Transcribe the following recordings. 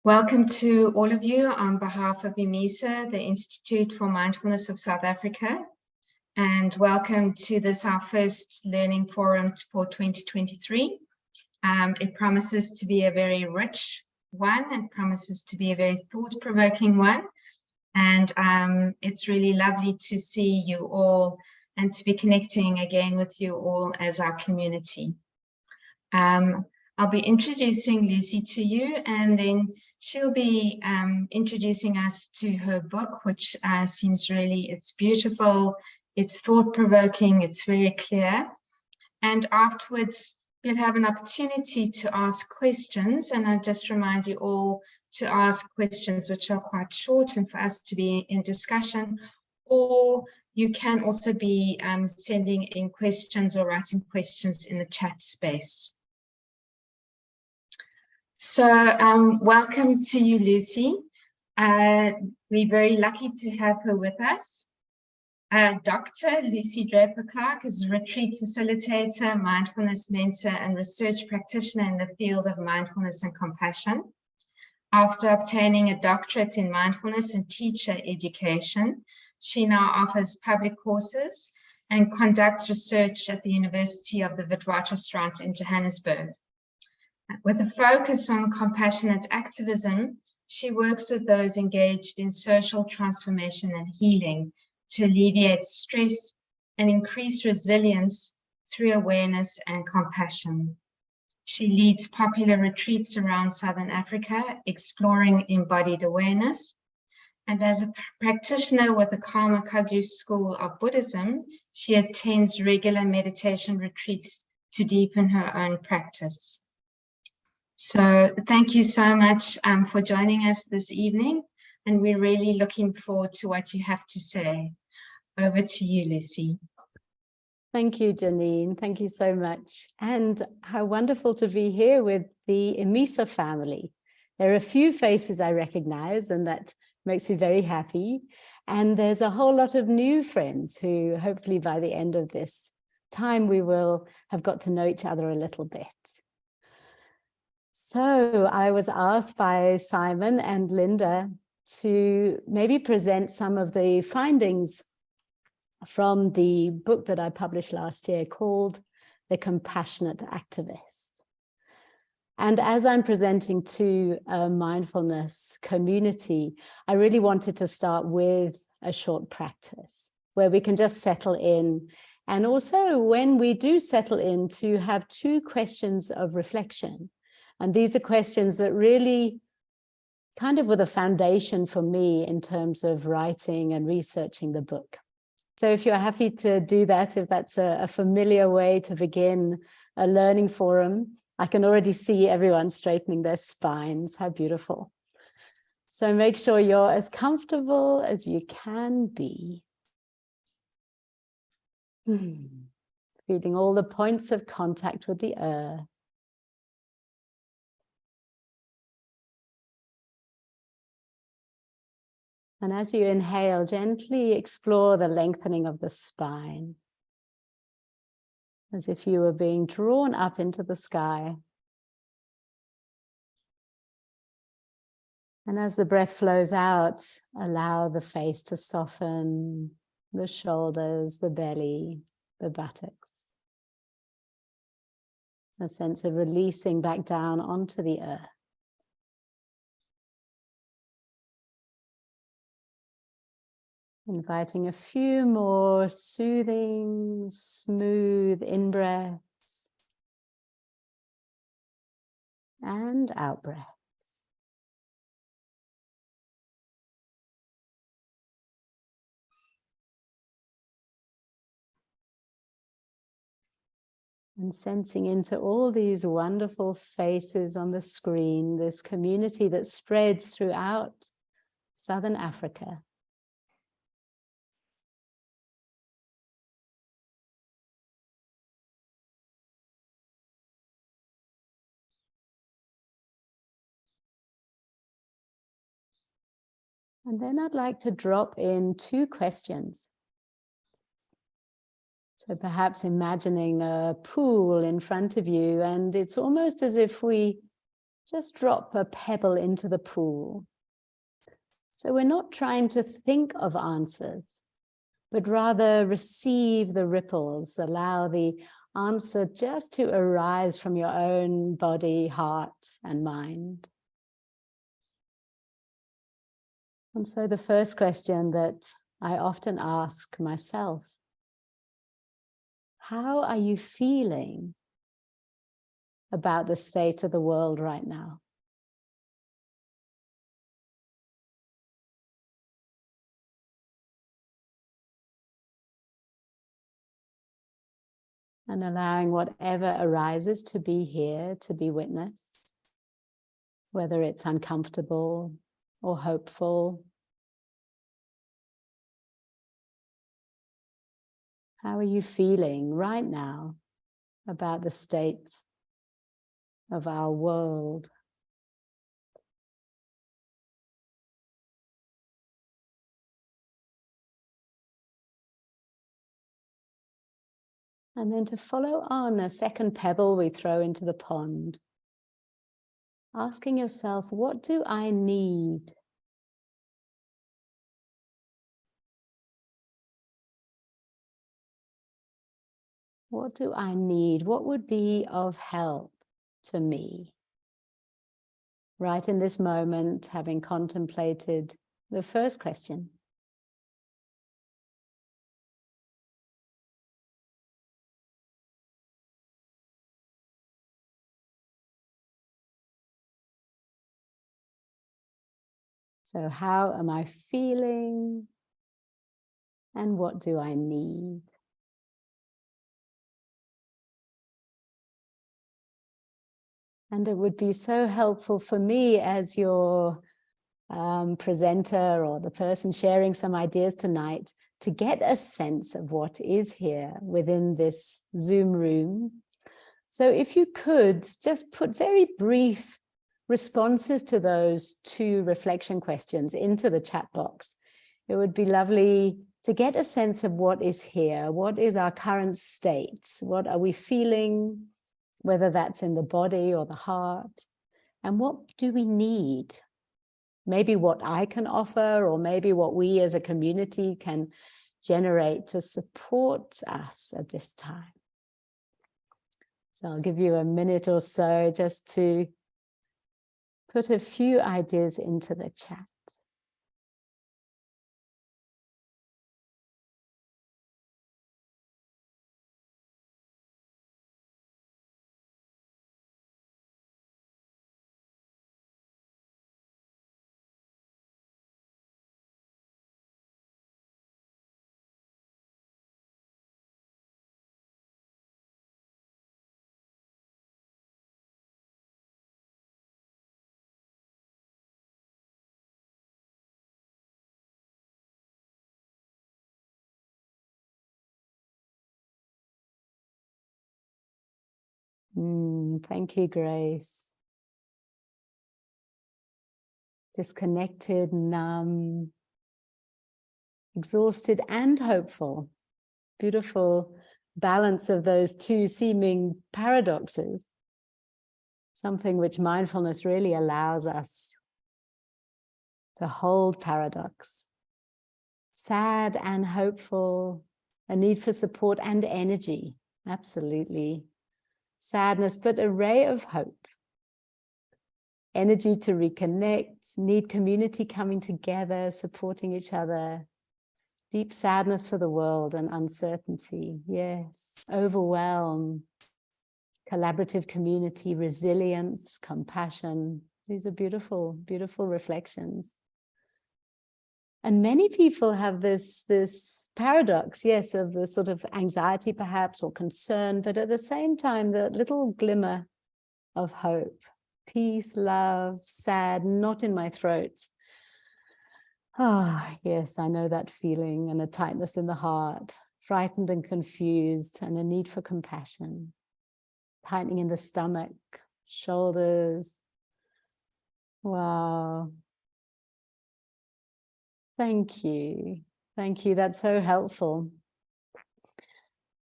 Welcome to all of you on behalf of IMISA, the Institute for Mindfulness of South Africa, and welcome to this, our first Learning Forum for 2023. It promises to be a very rich one, and promises to be a very thought-provoking one, and it's really lovely to see you all and to be connecting again with you all as our community. I'll be introducing Lucy to you, and then she'll be introducing us to her book, which seems really, it's beautiful, it's thought-provoking, it's very clear. And afterwards, you'll have an opportunity to ask questions, and I just remind you all to ask questions which are quite short and for us to be in discussion, or you can also be sending in questions or writing questions in the chat space. So welcome to you, Lucy. We're very lucky to have her with us. Dr. Lucy Draper-Clarke is a retreat facilitator, mindfulness mentor, and research practitioner in the field of mindfulness and compassion. After obtaining a doctorate in mindfulness and teacher education, she now offers public courses and conducts research at the University of the Witwatersrand in Johannesburg. With a focus on compassionate activism, she works with those engaged in social transformation and healing to alleviate stress and increase resilience through awareness and compassion. She leads popular retreats around Southern Africa, exploring embodied awareness. And as a practitioner with the Karma Kagyu School of Buddhism, she attends regular meditation retreats to deepen her own practice. So thank you so much for joining us this evening, and we're really looking forward to what you have to say. Over to you, Lucy. Thank you, Janine. Thank you so much. And how wonderful to be here with the IMISA family. There are a few faces I recognize, and that makes me very happy. And there's a whole lot of new friends who hopefully by the end of this time we will have got to know each other a little bit. So I was asked by Simon and Linda to maybe present some of the findings from the book that I published last year called The Compassionate Activist. And as I'm presenting to a mindfulness community, I really wanted to start with a short practice where we can just settle in. And also when we do settle in, to have two questions of reflection. And these are questions that really kind of were the foundation for me in terms of writing and researching the book. So if you're happy to do that, if that's a familiar way to begin a learning forum, I can already see everyone straightening their spines. How beautiful. So make sure you're as comfortable as you can be. Feeling all the points of contact with the earth. And as you inhale, gently explore the lengthening of the spine, as if you were being drawn up into the sky. And as the breath flows out, allow the face to soften, the shoulders, the belly, the buttocks. A sense of releasing back down onto the earth. Inviting a few more soothing, smooth in-breaths and out-breaths. And sensing into all these wonderful faces on the screen, this community that spreads throughout Southern Africa. And then I'd like to drop in two questions. So perhaps imagining a pool in front of you, and it's almost as if we just drop a pebble into the pool. So we're not trying to think of answers, but rather receive the ripples, allow the answer just to arise from your own body, heart, and mind. And so the first question that I often ask myself, how are you feeling about the state of the world right now? And allowing whatever arises to be here, to be witnessed, whether it's uncomfortable or hopeful. How are you feeling right now about the state of our world? And then to follow on, a second pebble we throw into the pond, asking yourself, what do I need? What do I need? What would be of help to me? Right in this moment, having contemplated the first question. So how am I feeling? And what do I need? And it would be so helpful for me as your presenter or the person sharing some ideas tonight to get a sense of what is here within this Zoom room. So if you could just put very brief responses to those two reflection questions into the chat box, it would be lovely to get a sense of what is here, what is our current state, what are we feeling, whether that's in the body or the heart, and what do we need? Maybe what I can offer, or maybe what we as a community can generate to support us at this time. So I'll give you a minute or so just to put a few ideas into the chat. Thank you, Grace. Disconnected, numb, exhausted, and hopeful. Beautiful balance of those two seeming paradoxes. Something which mindfulness really allows us to hold paradox. Sad and hopeful, a need for support and energy. Absolutely. Sadness, but a ray of hope. Energy to reconnect, need community coming together, supporting each other. Deep sadness for the world and uncertainty. Yes. Overwhelm, collaborative community, resilience, compassion. These are beautiful, beautiful reflections. And many people have this paradox, yes, of the sort of anxiety perhaps or concern, but at the same time, the little glimmer of hope, peace, love, sad, not in my throat. Ah, yes, I know that feeling, and a tightness in the heart, frightened and confused, and a need for compassion, tightening in the stomach, shoulders. Wow. Thank you. Thank you. That's so helpful.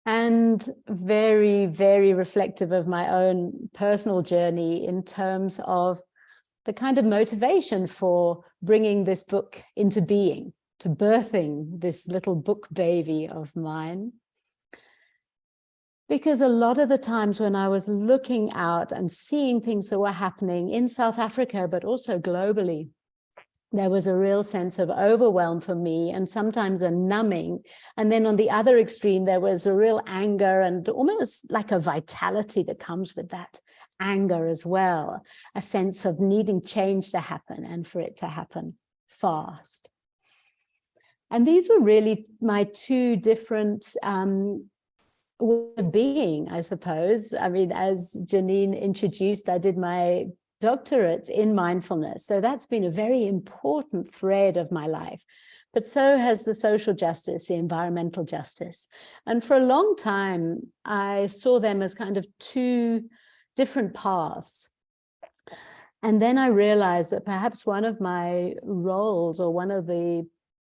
and very, very reflective of my own personal journey in terms of the kind of motivation for bringing this book into being, to birthing this little book baby of mine. Because a lot of the times when I was looking out and seeing things that were happening in South Africa, but also globally, there was a real sense of overwhelm for me and sometimes a numbing. And then on the other extreme, there was a real anger and almost like a vitality that comes with that anger as well, a sense of needing change to happen and for it to happen fast. And these were really my two different ways of being, I suppose. I mean, as Janine introduced, I did my doctorate in mindfulness. So that's been a very important thread of my life. But so has the social justice, the environmental justice. And for a long time, I saw them as kind of two different paths. And then I realized that perhaps one of my roles, or one of the,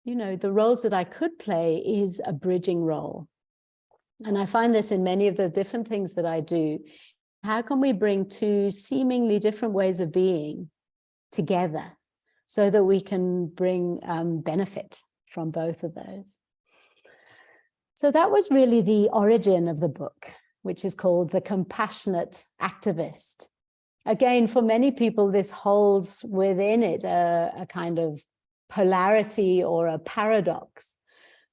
the roles that I could play, is a bridging role. And I find this in many of the different things that I do. How can we bring two seemingly different ways of being together so that we can bring benefit from both of those? So that was really the origin of the book, which is called The Compassionate Activist. Again, for many people, this holds within it a kind of polarity or a paradox,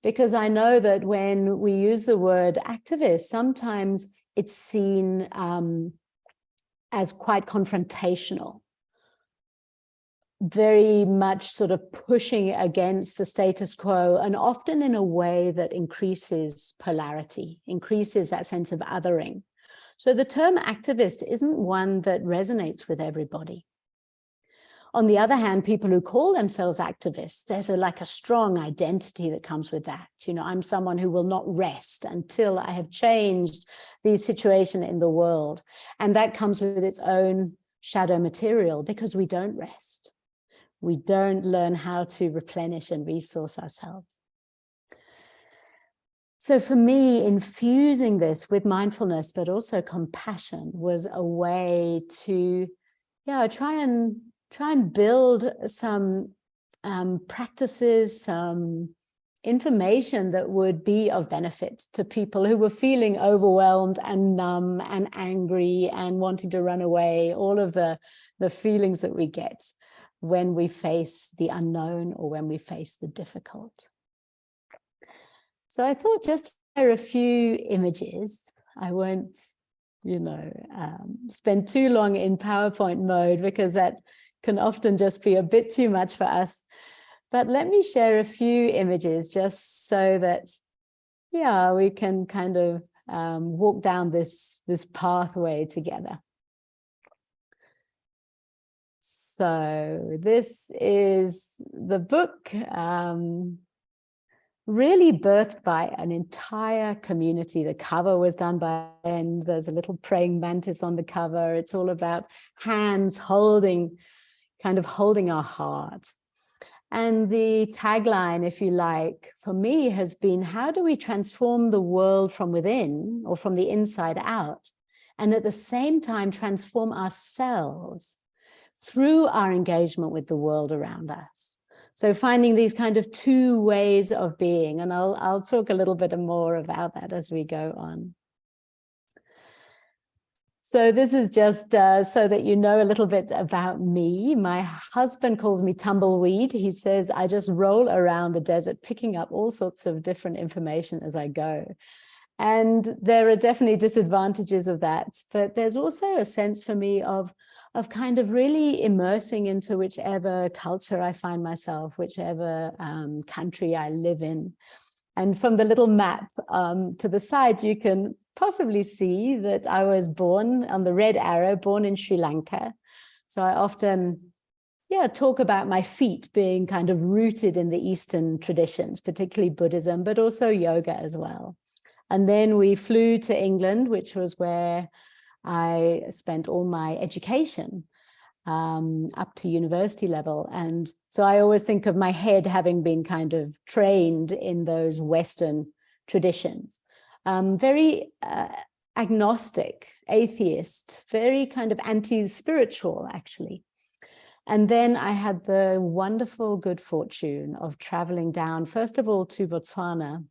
because I know that when we use the word activist, sometimes it's seen as quite confrontational, very much sort of pushing against the status quo, and often in a way that increases polarity, increases that sense of othering. So the term activist isn't one that resonates with everybody. On the other hand, people who call themselves activists, there's like a strong identity that comes with that. I'm someone who will not rest until I have changed the situation in the world. And that comes with its own shadow material, because we don't rest. We don't learn how to replenish and resource ourselves. So for me, infusing this with mindfulness, but also compassion, was a way to try and build some practices, some information that would be of benefit to people who were feeling overwhelmed and numb and angry and wanting to run away, all of the feelings that we get when we face the unknown or when we face the difficult. So I thought just to share a few images. I won't, spend too long in PowerPoint mode, because that can often just be a bit too much for us. But let me share a few images just so that, we can kind of walk down this pathway together. So this is the book, really birthed by an entire community. The cover was done by, and there's a little praying mantis on the cover. It's all about hands holding our heart. And the tagline, if you like, for me has been, how do we transform the world from within, or from the inside out, and at the same time transform ourselves through our engagement with the world around us? So finding these kind of two ways of being, and I'll talk a little bit more about that as we go on. So this is just so that you know a little bit about me. My husband calls me tumbleweed. He says I just roll around the desert, picking up all sorts of different information as I go. And there are definitely disadvantages of that, but there's also a sense for me of kind of really immersing into whichever culture I find myself, whichever country I live in. And from the little map to the side, you can possibly see that I was born on the red arrow, born in Sri Lanka. So I often talk about my feet being kind of rooted in the Eastern traditions, particularly Buddhism, but also yoga as well. And then we flew to England, which was where I spent all my education up to university level. And so I always think of my head having been kind of trained in those Western traditions. very agnostic, atheist, very kind of anti-spiritual, actually. And then I had the wonderful good fortune of traveling down, first of all, to Botswana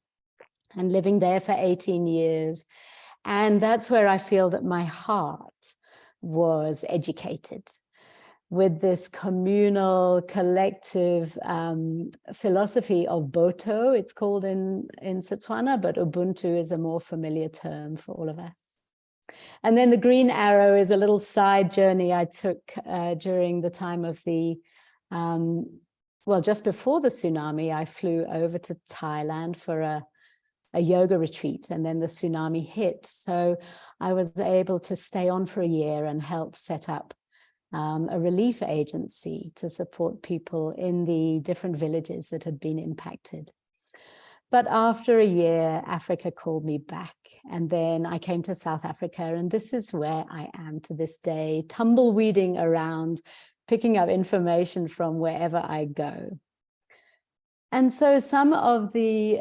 and living there for 18 years. And that's where I feel that my heart was educated with this communal, collective philosophy of Boto, it's called in Setswana, but Ubuntu is a more familiar term for all of us. And then the green arrow is a little side journey I took during the time of the, well, just before the tsunami, I flew over to Thailand for a yoga retreat, and then the tsunami hit. So I was able to stay on for a year and help set up a relief agency to support people in the different villages that had been impacted. But after a year, Africa called me back, and then I came to South Africa, and this is where I am to this day, tumbleweeding around, picking up information from wherever I go. And so some of the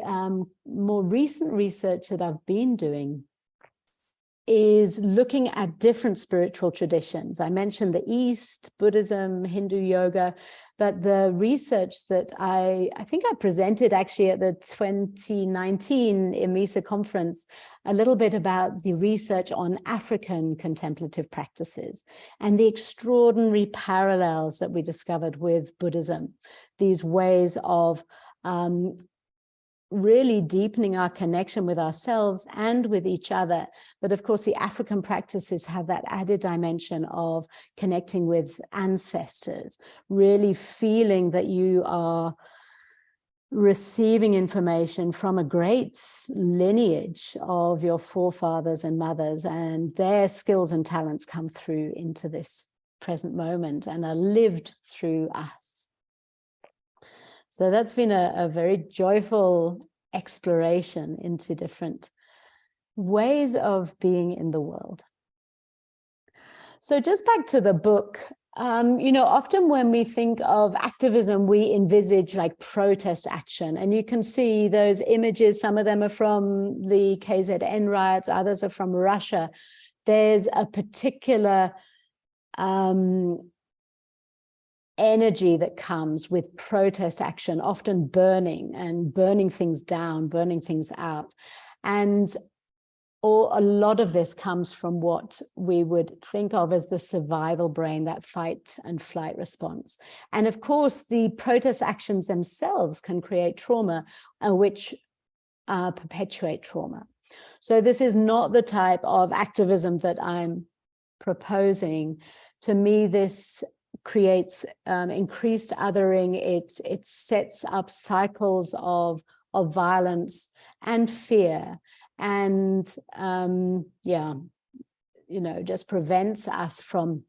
more recent research that I've been doing is looking at different spiritual traditions. I mentioned the East, Buddhism, Hindu yoga, but the research that I think I presented actually at the 2019 IMISA conference, a little bit about the research on African contemplative practices and the extraordinary parallels that we discovered with Buddhism, these ways of really deepening our connection with ourselves and with each other. But of course, the African practices have that added dimension of connecting with ancestors, really feeling that you are receiving information from a great lineage of your forefathers and mothers, and their skills and talents come through into this present moment and are lived through us. So that's been a very joyful exploration into different ways of being in the world. So just back to the book, you know, often when we think of activism, we envisage like protest action. And you can see those images, some of them are from the KZN riots, others are from Russia. There's a particular energy that comes with protest action, often burning things down, burning things out. And a lot of this comes from what we would think of as the survival brain, that fight and flight response. And of course, the protest actions themselves can create trauma, which perpetuate trauma. So this is not the type of activism that I'm proposing. To me, this creates increased othering. It sets up cycles of violence and fear, and yeah, you know, just prevents us from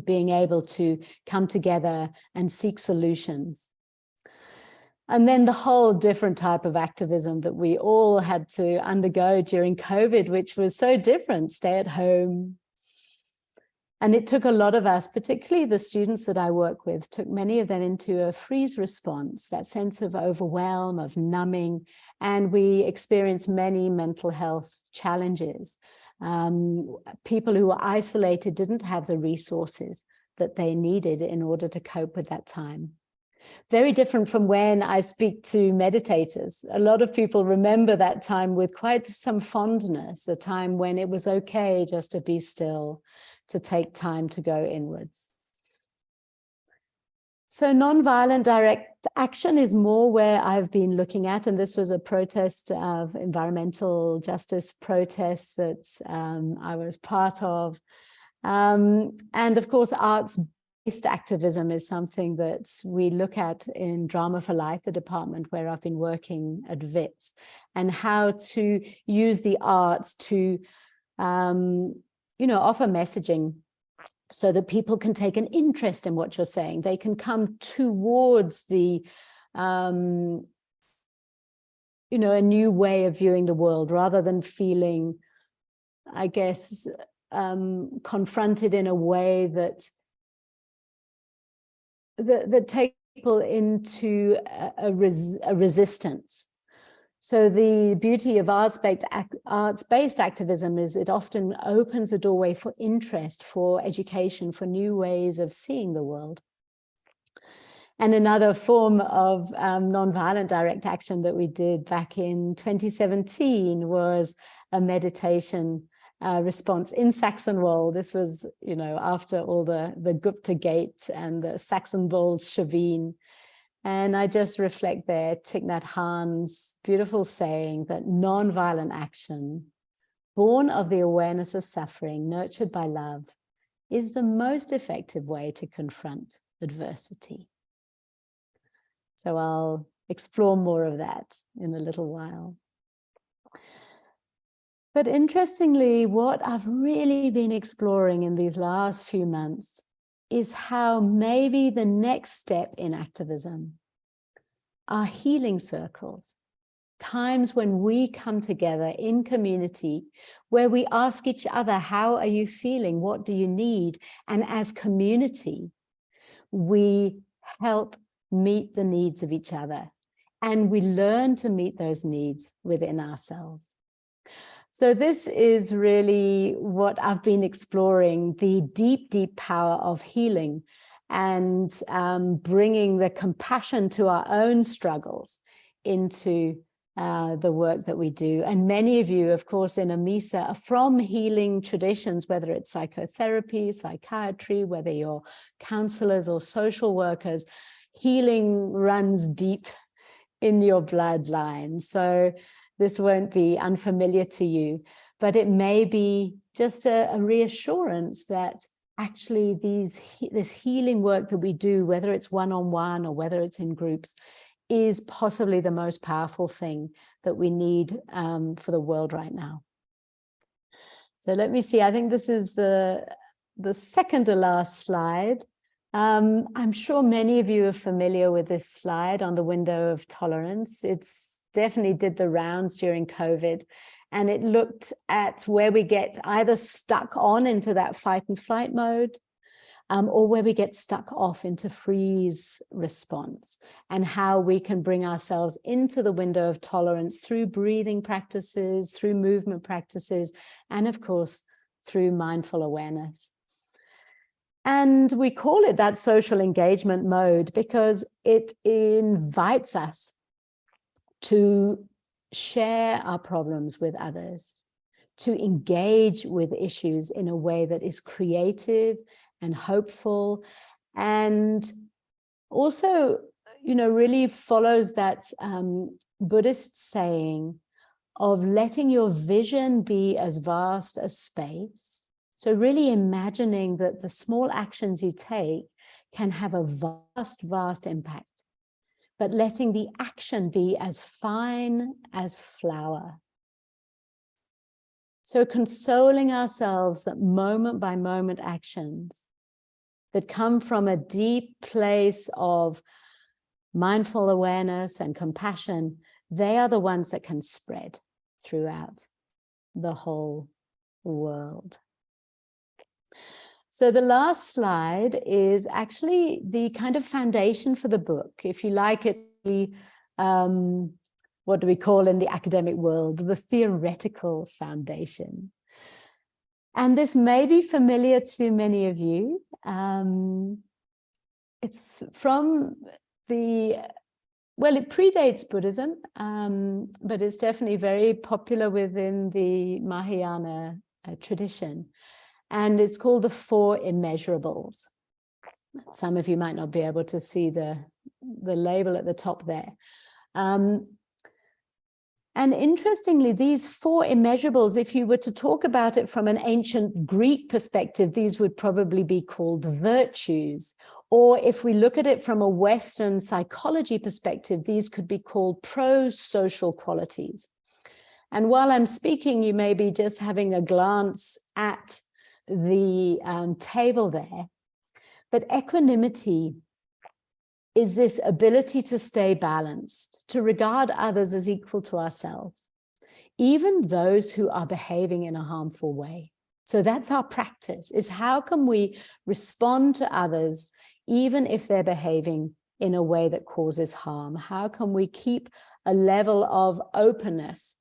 being able to come together and seek solutions. And then the whole different type of activism that we all had to undergo during COVID, which was so different, stay at home. And it took a lot of us, particularly the students that I work with, took many of them into a freeze response, that sense of overwhelm, of numbing, and we experienced many mental health challenges. People who were isolated didn't have the resources that they needed in order to cope with that time. Very different from when I speak to meditators. A lot of people remember that time with quite some fondness, a time when it was okay just to be still, to take time to go inwards. So nonviolent direct action is more where I've been looking at, and this was a protest of environmental justice protests that I was part of. And of course, arts-based activism is something that we look at in Drama for Life, the department where I've been working at WITS, and how to use the arts to you know, offer messaging so that people can take an interest in what you're saying. They can come towards the, you know, a new way of viewing the world rather than feeling, I guess, confronted in a way that takes people into a resistance. So the beauty of arts-based activism is it often opens a doorway for interest, for education, for new ways of seeing the world. And another form of nonviolent direct action that we did back in 2017 was a meditation response in Saxonwold. This was, you know, after all the Gupta Gate and the Saxonwold Shaveen. And I just reflect there Thich Nhat Hanh's beautiful saying that nonviolent action, born of the awareness of suffering, nurtured by love, is the most effective way to confront adversity. So I'll explore more of that in a little while. But interestingly, what I've really been exploring in these last few months is how maybe the next step in activism are healing circles, times when we come together in community, where we ask each other, how are you feeling? What do you need? And as community, we help meet the needs of each other, and we learn to meet those needs within ourselves. So this is really what I've been exploring, the deep, deep power of healing and bringing the compassion to our own struggles into the work that we do. And many of you, of course, in AMISA are from healing traditions, whether it's psychotherapy, psychiatry, whether you're counselors or social workers. Healing runs deep in your bloodline. So this won't be unfamiliar to you, but it may be just a reassurance that actually this healing work that we do, whether it's one-on-one or whether it's in groups, is possibly the most powerful thing that we need for the world right now. So let me see, I think this is the second to last slide. I'm sure many of you are familiar with this slide on the window of tolerance. It's definitely did the rounds during COVID, and it looked at where we get either stuck on into that fight and flight mode, or where we get stuck off into freeze response, and how we can bring ourselves into the window of tolerance through breathing practices, through movement practices, and of course, through mindful awareness. And we call it that social engagement mode because it invites us to share our problems with others, to engage with issues in a way that is creative and hopeful, and also, you know, really follows that Buddhist saying of letting your vision be as vast as space. So really imagining that the small actions you take can have a vast, vast impact, but letting the action be as fine as flower. So consoling ourselves that moment by moment actions that come from a deep place of mindful awareness and compassion, they are the ones that can spread throughout the whole world. So the last slide is actually the kind of foundation for the book. If you like it, what do we call in the academic world, the theoretical foundation. And this may be familiar to many of you. It's from well, it predates Buddhism, but it's definitely very popular within the Mahayana tradition. And it's called the Four Immeasurables. Some of you might not be able to see the label at the top there. And interestingly, these four immeasurables, if you were to talk about it from an ancient Greek perspective, these would probably be called virtues. Or if we look at it from a Western psychology perspective, these could be called pro-social qualities. And while I'm speaking, you may be just having a glance at the table there. But equanimity is this ability to stay balanced, to regard others as equal to ourselves, even those who are behaving in a harmful way. So that's our practice, is how can we respond to others even if they're behaving in a way that causes harm? How can we keep a level of openness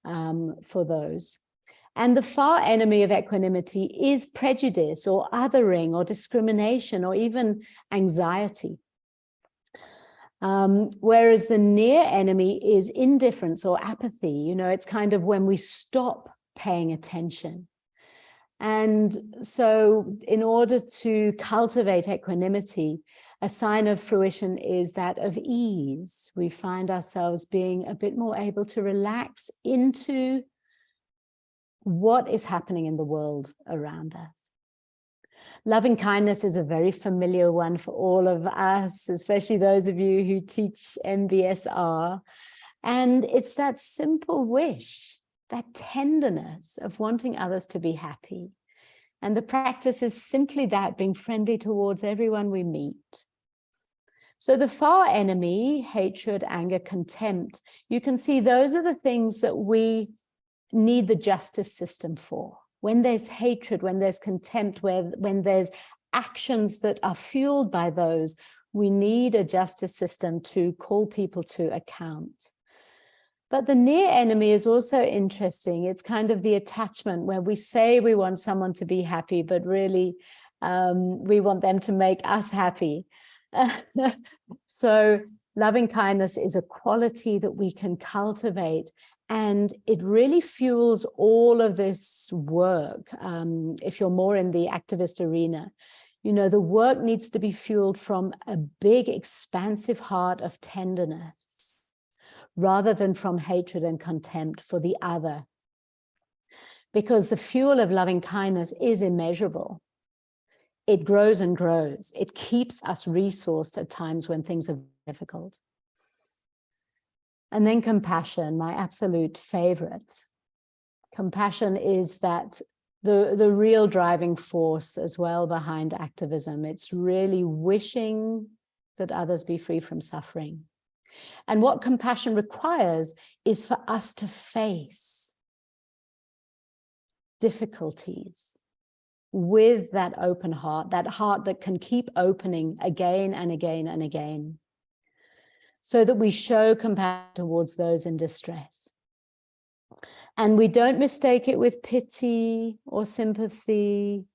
for those. And the far enemy of equanimity is prejudice or othering or discrimination or even anxiety. Whereas the near enemy is indifference or apathy. You know, it's kind of when we stop paying attention. And so in order to cultivate equanimity, a sign of fruition is that of ease. We find ourselves being a bit more able to relax into what is happening in the world around us. Loving kindness is a very familiar one for all of us, especially those of you who teach MBSR. And it's that simple wish, that tenderness of wanting others to be happy. And the practice is simply that, being friendly towards everyone we meet. So the far enemy, hatred, anger, contempt, you can see those are the things that we need the justice system for. When there's hatred, when there's contempt, when there's actions that are fueled by those, we need a justice system to call people to account. But the near enemy is also interesting. It's kind of the attachment where we say we want someone to be happy, but really we want them to make us happy. So loving kindness is a quality that we can cultivate, and it really fuels all of this work. If you're more in the activist arena, you know, the work needs to be fueled from a big, expansive heart of tenderness, rather than from hatred and contempt for the other. Because the fuel of loving kindness is immeasurable. It grows and grows. It keeps us resourced at times when things are difficult. And then compassion, my absolute favorite. Compassion is that the real driving force as well behind activism. It's really wishing that others be free from suffering. And what compassion requires is for us to face difficulties with that open heart that can keep opening again and again and again, so that we show compassion towards those in distress. And we don't mistake it with pity or sympathy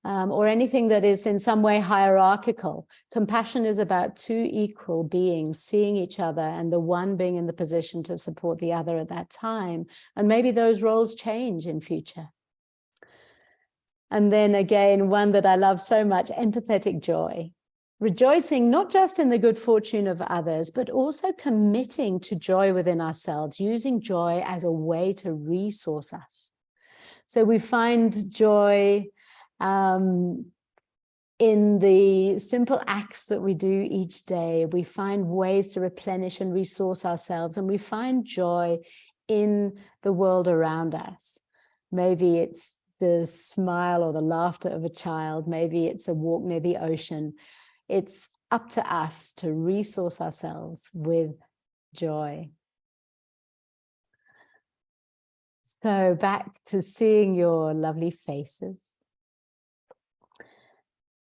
or anything that is in some way hierarchical. Compassion is about two equal beings seeing each other, and the one being in the position to support the other at that time. And maybe those roles change in future. And then again, one that I love so much, empathetic joy. Rejoicing not just in the good fortune of others, but also committing to joy within ourselves, using joy as a way to resource us. So we find joy in the simple acts that we do each day. We find ways to replenish and resource ourselves, and we find joy in the world around us. Maybe it's the smile or the laughter of a child. Maybe it's a walk near the ocean. It's up to us to resource ourselves with joy. So back to seeing your lovely faces.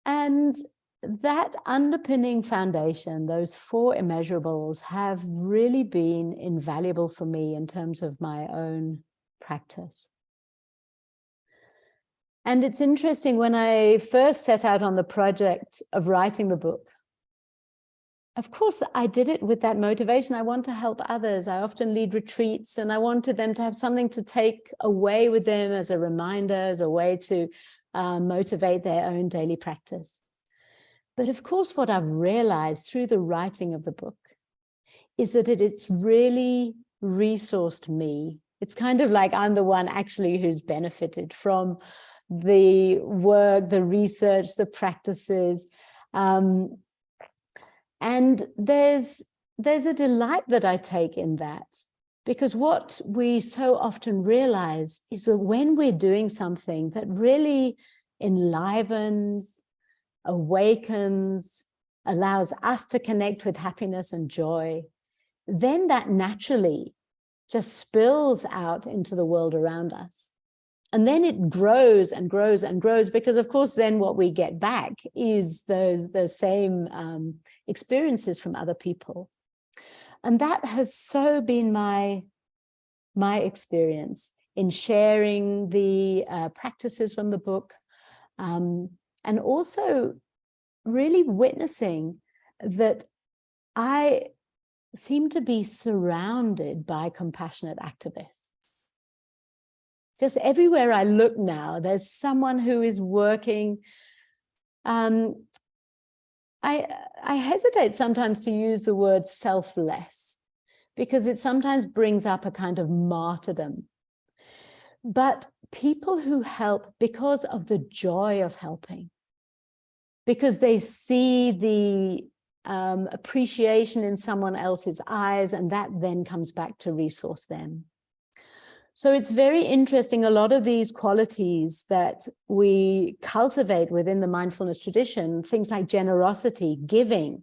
And that underpinning foundation, those four immeasurables, have really been invaluable for me in terms of my own practice. And it's interesting, when I first set out on the project of writing the book, of course, I did it with that motivation. I want to help others. I often lead retreats, and I wanted them to have something to take away with them as a reminder, as a way to motivate their own daily practice. But of course, what I've realized through the writing of the book is that it's really resourced me. It's kind of like I'm the one actually who's benefited from the work, the research, the practices. And there's a delight that I take in that, because what we so often realize is that when we're doing something that really enlivens, awakens, allows us to connect with happiness and joy, then that naturally just spills out into the world around us. And then it grows and grows and grows, because of course then what we get back is those same experiences from other people. And that has so been my experience in sharing the practices from the book, and also really witnessing that I seem to be surrounded by compassionate activists. Just everywhere I look now, there's someone who is working. I hesitate sometimes to use the word selfless, because it sometimes brings up a kind of martyrdom. But people who help because of the joy of helping, because they see the appreciation in someone else's eyes, and that then comes back to resource them. So it's very interesting. A lot of these qualities that we cultivate within the mindfulness tradition, things like generosity, giving,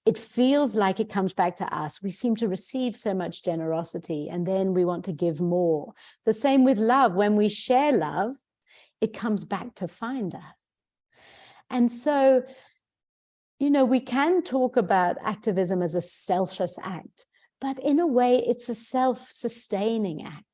it feels like it comes back to us. We seem to receive so much generosity, and then we want to give more. The same with love. When we share love, it comes back to find us. And so, you know, we can talk about activism as a selfless act, but in a way, it's a self-sustaining act.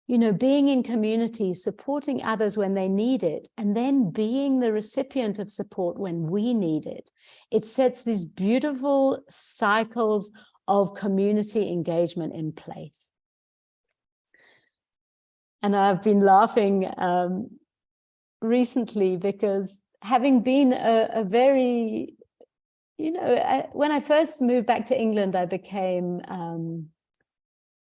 You know, being in community, supporting others when they need it, and then being the recipient of support when we need it. It sets these beautiful cycles of community engagement in place. And I've been laughing recently because having been a very, you know, when I first moved back to England, I became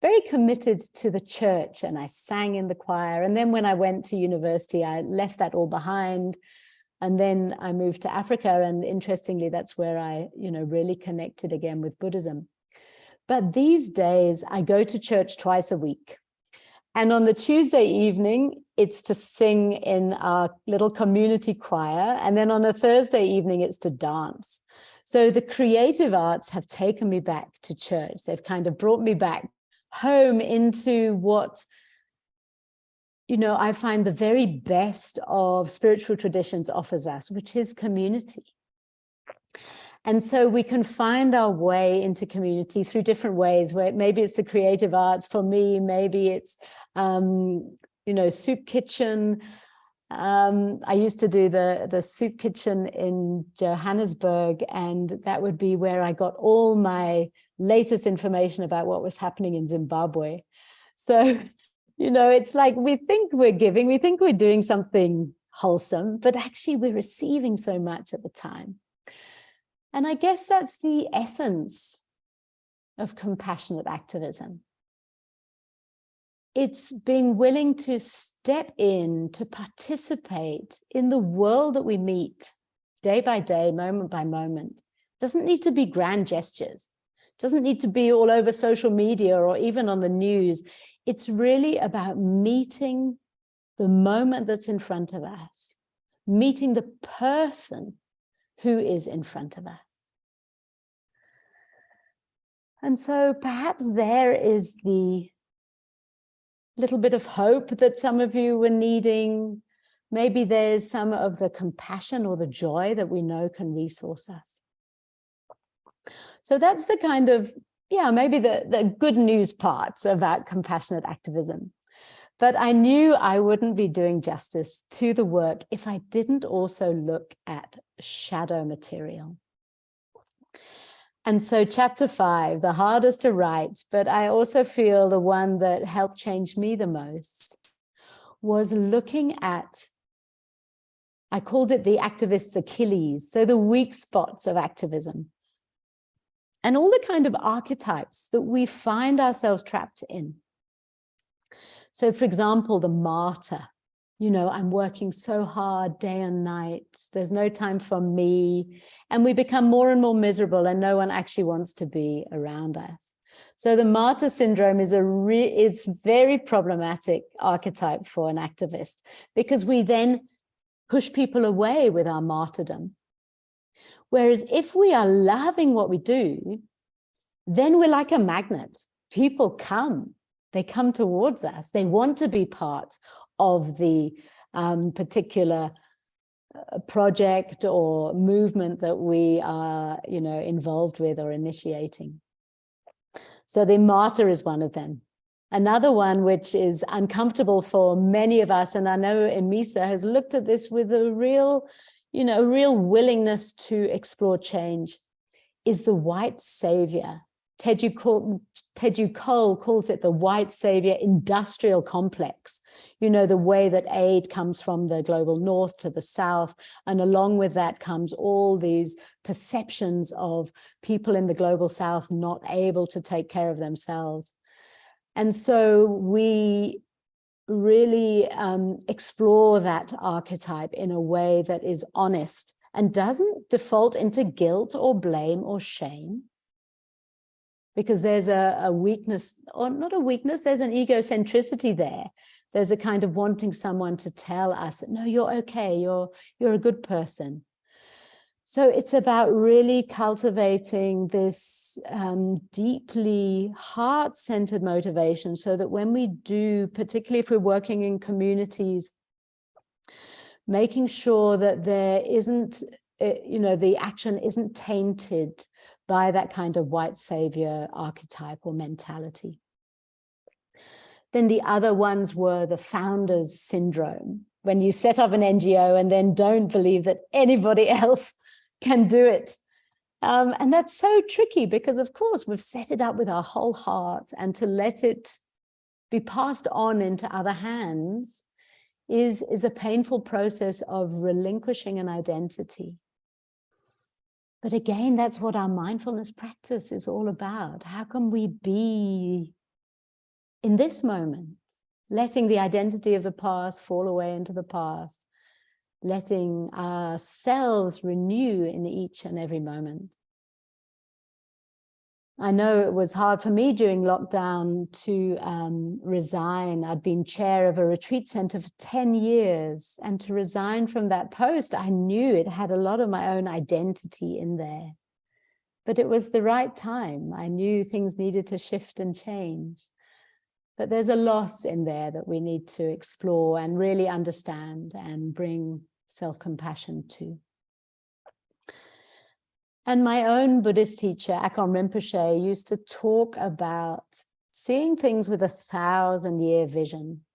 very committed to the church, and I sang in the choir. And then when I went to university, I left that all behind. And then I moved to Africa. And interestingly, that's where I, you know, really connected again with Buddhism. But these days I go to church twice a week. And on the Tuesday evening, it's to sing in our little community choir. And then on a Thursday evening, it's to dance. So the creative arts have taken me back to church. They've kind of brought me back home into what, you know, I find the very best of spiritual traditions offers us, which is community. And so we can find our way into community through different ways, where maybe it's the creative arts. For me, maybe it's, you know, soup kitchen. I used to do the soup kitchen in Johannesburg, and that would be where I got all my latest information about what was happening in Zimbabwe. So, you know, it's like we think we're giving, we think we're doing something wholesome, but actually we're receiving so much at the time. And I guess that's the essence of compassionate activism. It's being willing to step in, to participate in the world that we meet day by day, moment by moment. It doesn't need to be grand gestures. It doesn't need to be all over social media or even on the news. It's really about meeting the moment that's in front of us, meeting the person who is in front of us. And so perhaps there is the little bit of hope that some of you were needing. Maybe there's some of the compassion or the joy that we know can resource us. So that's the kind of, yeah, maybe the good news parts about compassionate activism. But I knew I wouldn't be doing justice to the work if I didn't also look at shadow material. And so chapter 5, the hardest to write, but I also feel the one that helped change me the most, was looking at, I called it the activist's Achilles, so the weak spots of activism, and all the kind of archetypes that we find ourselves trapped in. So for example, the martyr. You know, I'm working so hard day and night. There's no time for me. And we become more and more miserable, and no one actually wants to be around us. So the martyr syndrome is it's very problematic archetype for an activist, because we then push people away with our martyrdom. Whereas if we are loving what we do, then we're like a magnet. People come. They come towards us. They want to be part of the particular project or movement that we are, involved with or initiating. So the martyr is one of them. Another one, which is uncomfortable for many of us, and I know Emisa has looked at this with a real willingness to explore change, is the white savior. Teju Cole calls it the white savior industrial complex. The way that aid comes from the global north to the south, and along with that comes all these perceptions of people in the global south not able to take care of themselves. And so we really explore that archetype in a way that is honest and doesn't default into guilt or blame or shame. Because there's a weakness, or not a weakness, there's an egocentricity there. There's a kind of wanting someone to tell us, no, you're okay, you're a good person. So it's about really cultivating this deeply heart-centered motivation, so that when we do, particularly if we're working in communities, making sure that there isn't, the action isn't tainted by that kind of white savior archetype or mentality. Then the other ones were the founder's syndrome, when you set up an NGO and then don't believe that anybody else can do it. And that's so tricky, because of course we've set it up with our whole heart, and to let it be passed on into other hands is a painful process of relinquishing an identity. But again, that's what our mindfulness practice is all about. How can we be in this moment, letting the identity of the past fall away into the past, letting ourselves renew in each and every moment? I know it was hard for me during lockdown to resign. I'd been chair of a retreat center for 10 years. And to resign from that post, I knew it had a lot of my own identity in there. But it was the right time. I knew things needed to shift and change. But there's a loss in there that we need to explore and really understand and bring self-compassion to. And my own Buddhist teacher, Akon Rinpoche, used to talk about seeing things with 1,000-year vision.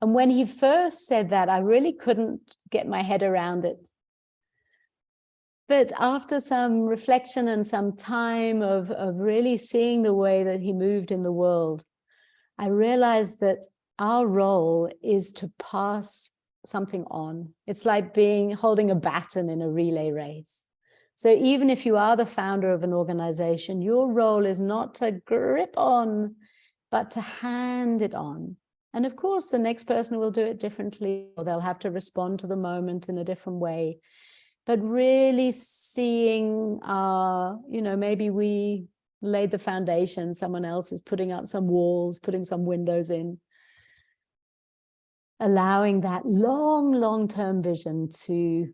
And when he first said that, I really couldn't get my head around it. But after some reflection and some time of really seeing the way that he moved in the world, I realized that our role is to pass something on. It's like holding a baton in a relay race. So even if you are the founder of an organization, your role is not to grip on, but to hand it on. And of course, the next person will do it differently, or they'll have to respond to the moment in a different way. But really seeing maybe we laid the foundation, someone else is putting up some walls, putting some windows in. Allowing that long-term vision to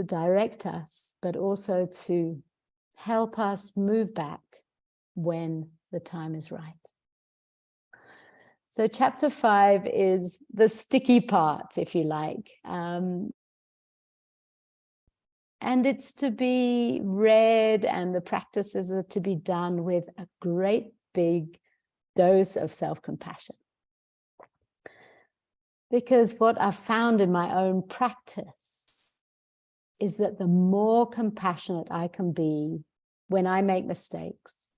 direct us, but also to help us move back when the time is right. So chapter 5 is the sticky part, if you like. And it's to be read, and the practices are to be done with a great big dose of self-compassion. Because what I've found in my own practice is that the more compassionate I can be when I make mistakes,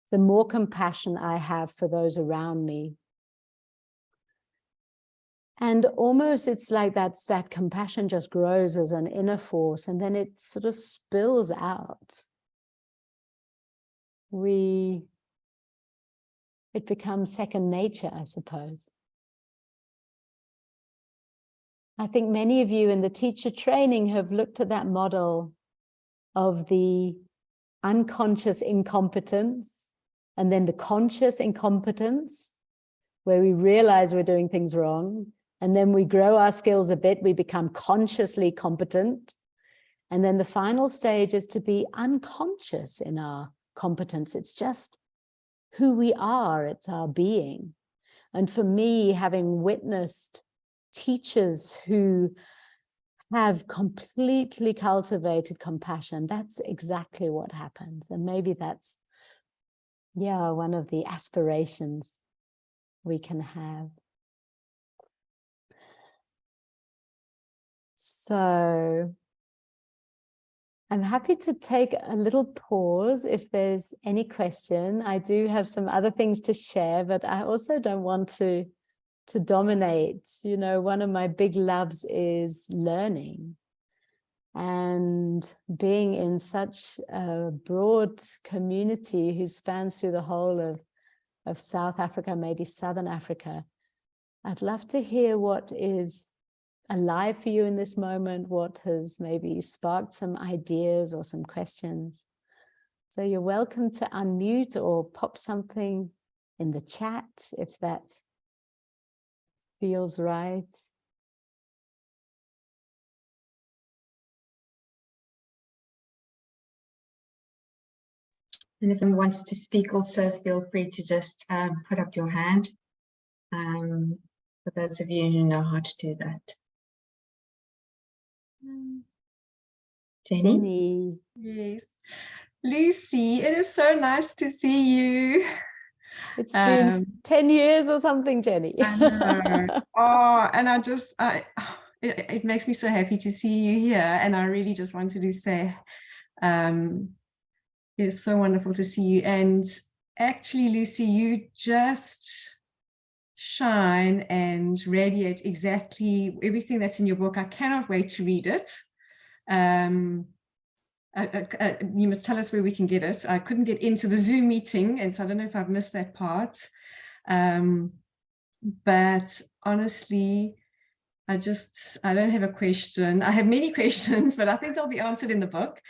the more compassion I have for those around me. And almost it's like that compassion just grows as an inner force, and then it sort of spills out. It becomes second nature, I suppose. I think many of you in the teacher training have looked at that model of the unconscious incompetence and then the conscious incompetence, where we realize we're doing things wrong, and then we grow our skills a bit, we become consciously competent. And then the final stage is to be unconscious in our competence. It's just who we are, it's our being. And for me, having witnessed teachers who have completely cultivated compassion, that's exactly what happens. And maybe that's, yeah, one of the aspirations we can have. So I'm happy to take a little pause if there's any question. I do have some other things to share, but I also don't want to dominate. You know, one of my big loves is learning, and being in such a broad community who spans through the whole of South Africa, maybe Southern Africa. I'd love to hear what is alive for you in this moment, what has maybe sparked some ideas or some questions. So you're welcome to unmute or pop something in the chat if that feels right. And if anyone wants to speak also, feel free to just put up your hand. For those of you who know how to do that. Jenny. Yes. Lucy, it is so nice to see you. It's been 10 years or something, Jenny. I know. Oh, and it makes me so happy to see you here. And I really just wanted to say, it's so wonderful to see you. And actually, Lucy, you just shine and radiate exactly everything that's in your book. I cannot wait to read it. You must tell us where we can get it. I couldn't get into the Zoom meeting, and so I don't know if I've missed that part. But honestly, I don't have a question. I have many questions, but I think they'll be answered in the book.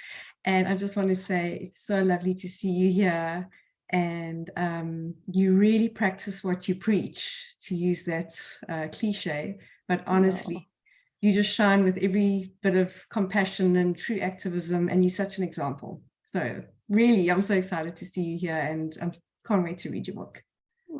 And I just want to say it's so lovely to see you here. And you really practice what you preach, to use that cliche. But honestly, you just shine with every bit of compassion and true activism, and you're such an example. So really, I'm so excited to see you here, and I can't wait to read your book.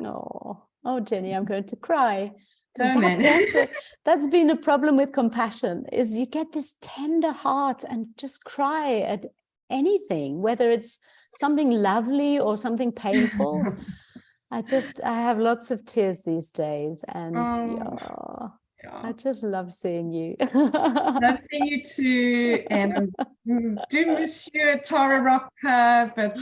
Oh, Jenny, I'm going to cry. Oh, That's been a problem with compassion, is you get this tender heart and just cry at anything, whether it's something lovely or something painful. I have lots of tears these days, and I just love seeing you. Love seeing you too, and do miss you at Tara Rock, but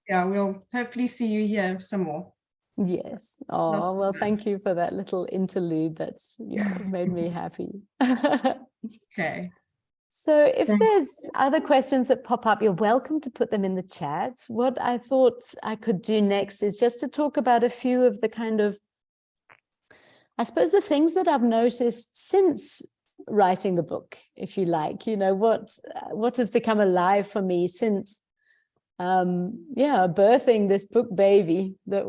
yeah, we'll hopefully see you here some more. Yes. Oh, well, thank you for that little interlude. That's made me happy. Okay. So if there's other questions that pop up, you're welcome to put them in the chat. What I thought I could do next is just to talk about a few of the kind of, I suppose, the things that I've noticed since writing the book, if you like, what has become alive for me since, birthing this book baby that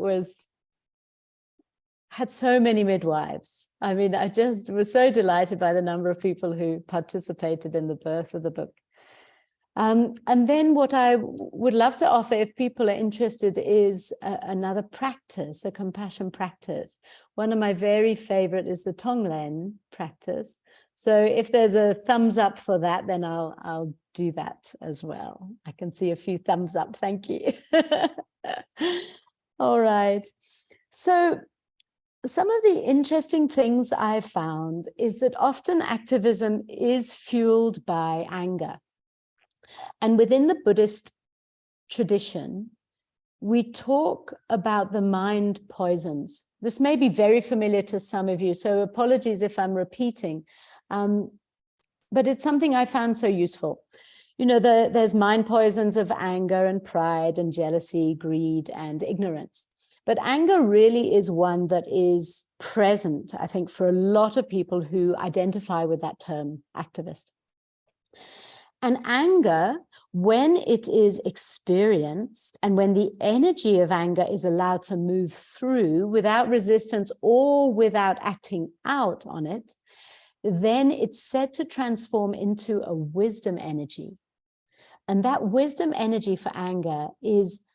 had so many midwives. I mean, I just was so delighted by the number of people who participated in the birth of the book. And then what I would love to offer, if people are interested, is another practice, a compassion practice. One of my very favorite is the Tonglen practice. So if there's a thumbs up for that, then I'll do that as well. I can see a few thumbs up. Thank you. All right. So some of the interesting things I've found is that often activism is fueled by anger. And within the Buddhist tradition, we talk about the mind poisons. This may be very familiar to some of you, so apologies if I'm repeating, but it's something I found so useful. There's mind poisons of anger and pride and jealousy, greed and ignorance. But anger really is one that is present, I think, for a lot of people who identify with that term, activist. And anger, when it is experienced and when the energy of anger is allowed to move through without resistance or without acting out on it, then it's said to transform into a wisdom energy. And that wisdom energy for anger is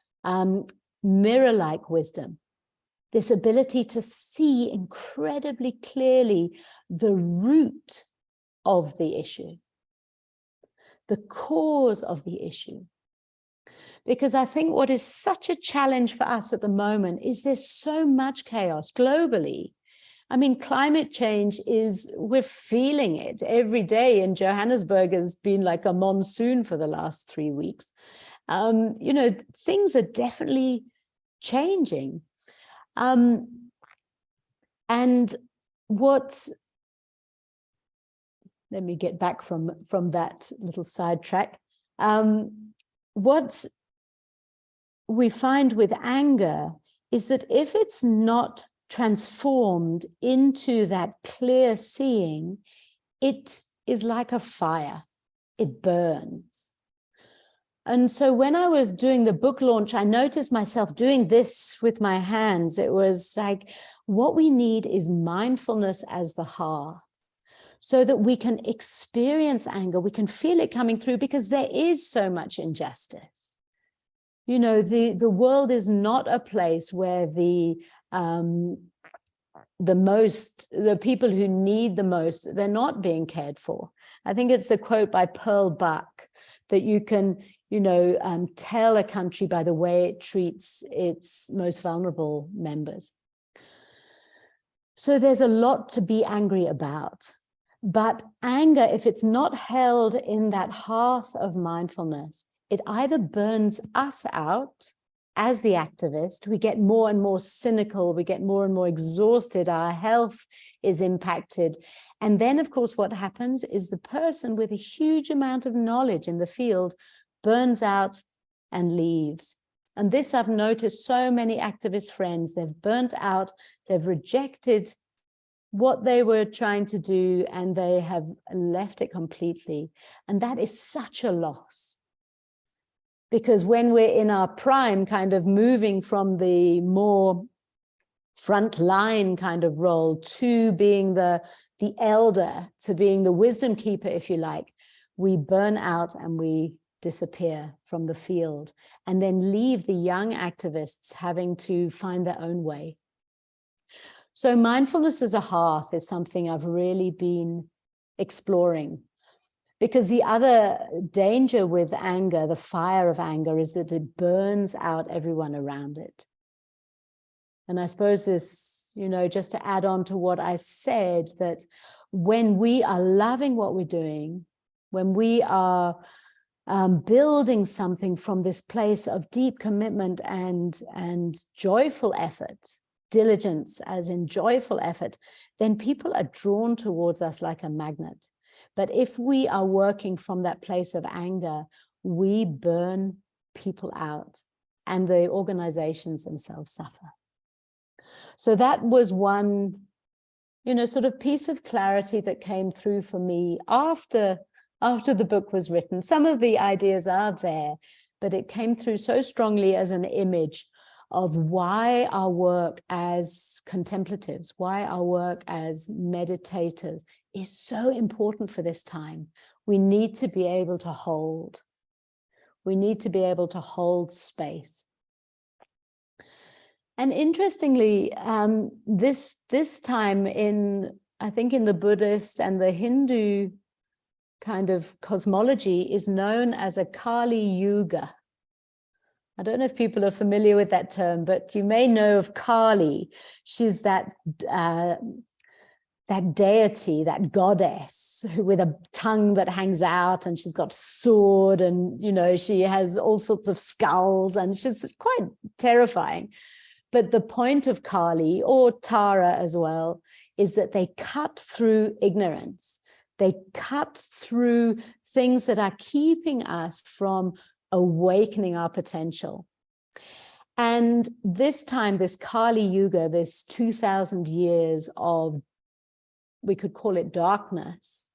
mirror-like wisdom. this ability to see incredibly clearly the root of the issue, the cause of the issue. Because I think what is such a challenge for us at the moment is there's so much chaos globally. I mean, climate change we're feeling it every day. In Johannesburg has been like a monsoon for the last 3 weeks. You know, things are definitely changing. And let me get back from that little sidetrack. What we find with anger is that if it's not transformed into that clear seeing, it is like a fire. It burns. And so when I was doing the book launch, I noticed myself doing this with my hands. It was like, what we need is mindfulness as the hearth, so that we can experience anger, we can feel it coming through, because there is so much injustice. You know, the world is not a place where the people who need the most, they're not being cared for. I think it's the quote by Pearl Buck that you can, you know, tell a country by the way it treats its most vulnerable members. So there's a lot to be angry about. But anger, if it's not held in that hearth of mindfulness, it either burns us out as the activist, we get more and more cynical, we get more and more exhausted, our health is impacted. And then, of course, what happens is the person with a huge amount of knowledge in the field burns out and leaves. And this I've noticed so many activist friends, they've burnt out, they've rejected what they were trying to do, and they have left it completely. And that is such a loss. Because when we're in our prime, kind of moving from the more frontline kind of role to being the elder, to being the wisdom keeper, if you like, we burn out and we disappear from the field, and then leave the young activists having to find their own way. So mindfulness as a hearth is something I've really been exploring, because the other danger with anger, the fire of anger, is that it burns out everyone around it. And I suppose this, you know, just to add on to what I said, that when we are loving what we're doing, when we are building something from this place of deep commitment and joyful effort, diligence as in joyful effort, then people are drawn towards us like a magnet. But if we are working from that place of anger, we burn people out and the organizations themselves suffer. So that was one, you know, sort of piece of clarity that came through for me after the book was written. Some of the ideas are there, but it came through so strongly as an image of why our work as contemplatives, why our work as meditators is so important for this time. We need to be able to hold. We need to be able to hold space. And interestingly, this time I think in the Buddhist and the Hindu kind of cosmology is known as a Kali Yuga. I don't know if people are familiar with that term, but you may know of Kali. She's that deity, that goddess with a tongue that hangs out, and she's got a sword, and, you know, she has all sorts of skulls, and she's quite terrifying. But the point of Kali, or Tara as well, is that they cut through ignorance. They cut through things that are keeping us from awakening our potential. And this time, this Kali Yuga, this 2000 years of, we could call it darkness,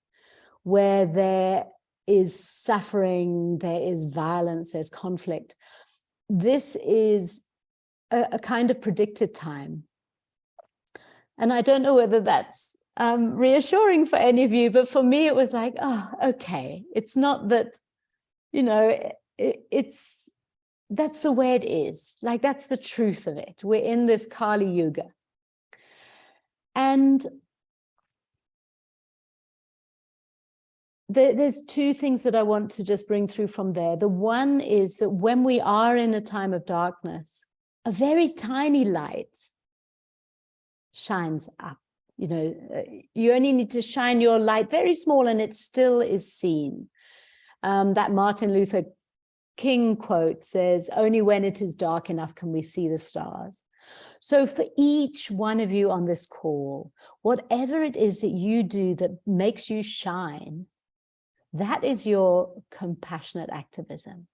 where there is suffering, there is violence, there's conflict. This is a kind of predicted time. And I don't know whether that's reassuring for any of you, but for me, it was like, oh, okay. It's not that, you know, it's that's the way it is. Like, that's the truth of it. We're in this Kali Yuga. And there's two things that I want to just bring through from there. The one is that when we are in a time of darkness, a very tiny light shines up. You know, you only need to shine your light very small and it still is seen. That Martin Luther King quote says, "Only when it is dark enough can we see the stars." So for each one of you on this call, whatever it is that you do that makes you shine, that is your compassionate activism.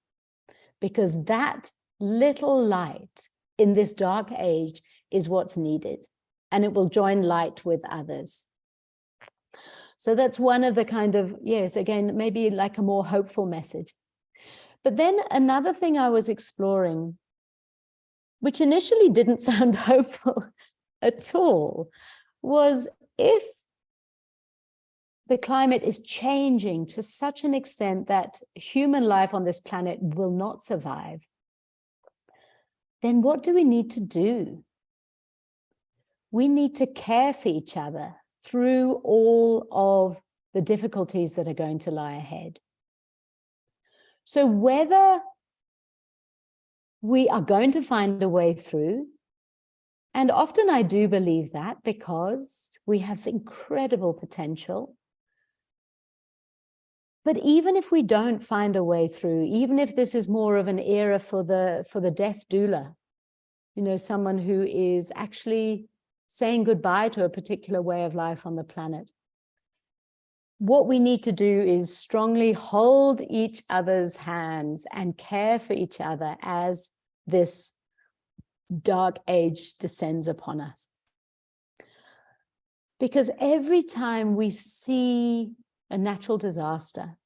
Because that little light in this dark age is what's needed, and it will join light with others. So that's one of the kind of, yes, again, maybe like a more hopeful message. But then another thing I was exploring, which initially didn't sound hopeful at all, was if the climate is changing to such an extent that human life on this planet will not survive, then what do we need to do? We need to care for each other through all of the difficulties that are going to lie ahead. So whether we are going to find a way through, and often I do believe that because we have incredible potential. But even if we don't find a way through, even if this is more of an era for the death doula, you know, someone who is actually saying goodbye to a particular way of life on the planet, what we need to do is strongly hold each other's hands and care for each other as this dark age descends upon us. Because every time we see a natural disaster,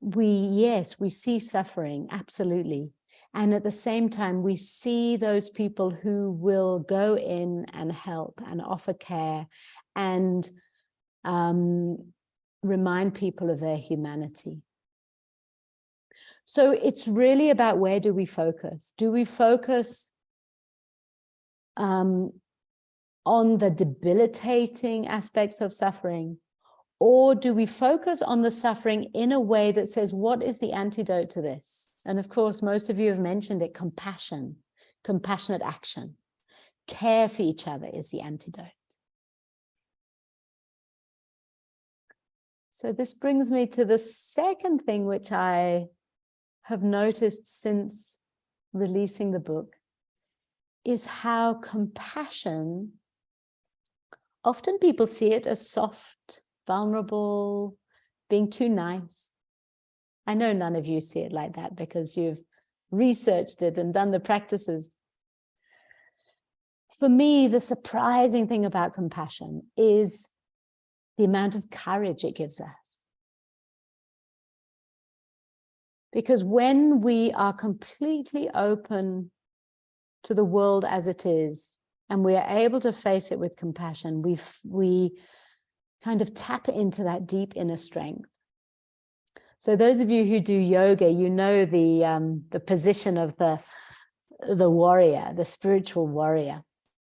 we see suffering, absolutely. And at the same time, we see those people who will go in and help and offer care and remind people of their humanity. So it's really about, where do we focus? Do we focus on the debilitating aspects of suffering? Or do we focus on the suffering in a way that says, what is the antidote to this? And of course, most of you have mentioned it: compassion, compassionate action. Care for each other is the antidote. So this brings me to the second thing which I have noticed since releasing the book, is how compassion, often people see it as soft, vulnerable, being too nice. I know none of you see it like that because you've researched it and done the practices. For me, the surprising thing about compassion is the amount of courage it gives us. Because when we are completely open to the world as it is, and we are able to face it with compassion, we kind of tap into that deep inner strength. So those of you who do yoga, you know the position of the warrior, the spiritual warrior,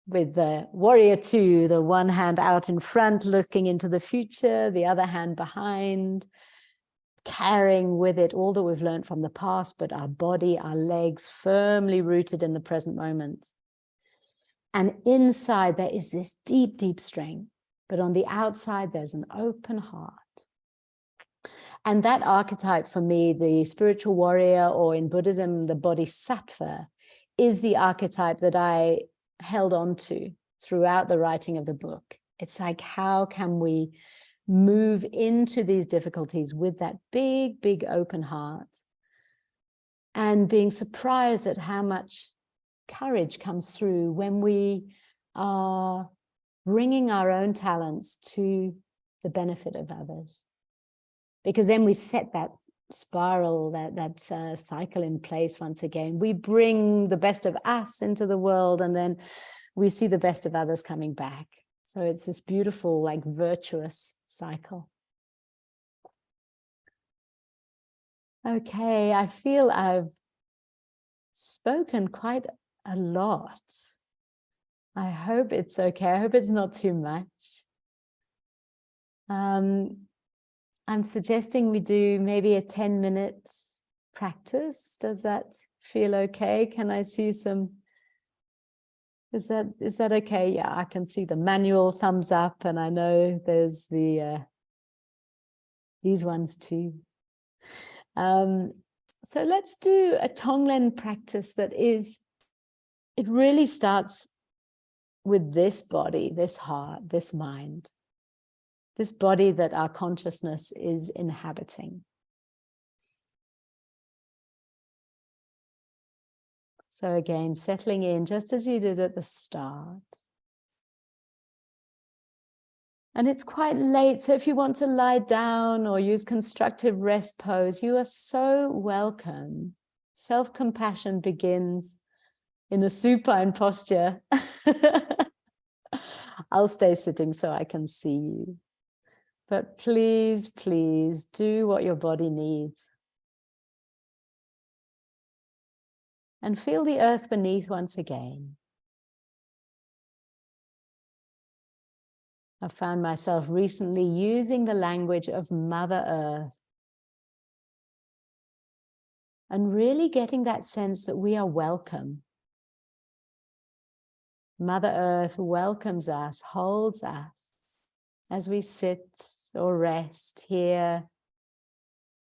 with the warrior two, the one hand out in front, looking into the future, the other hand behind, carrying with it all that we've learned from the past, but our body, our legs firmly rooted in the present moment. And inside there is this deep, deep strength, but on the outside there's an open heart. And that archetype for me, the spiritual warrior, or in Buddhism, the bodhisattva, is the archetype that I held on to throughout the writing of the book. It's like, how can we move into these difficulties with that big, big open heart, and being surprised at how much courage comes through when we are bringing our own talents to the benefit of others. Because then we set that spiral, that cycle in place once again. We bring the best of us into the world, and then we see the best of others coming back. So it's this beautiful, like, virtuous cycle. Okay, I feel I've spoken quite a lot. I hope it's okay. I hope it's not too much. I'm suggesting we do maybe a 10-minute practice. Does that feel okay? Can I see some? Is that okay? Yeah, I can see the manual thumbs up, and I know there's the these ones too. So let's do a Tonglen practice that is, it really starts with this body, this heart, this mind, this body that our consciousness is inhabiting. So again, settling in just as you did at the start. And it's quite late, so if you want to lie down or use constructive rest pose, you are so welcome. Self-compassion begins in a supine posture. I'll stay sitting so I can see you. But please, please do what your body needs. And feel the earth beneath once again. I found myself recently using the language of Mother Earth and really getting that sense that we are welcome. Mother Earth welcomes us, holds us as we sit or rest here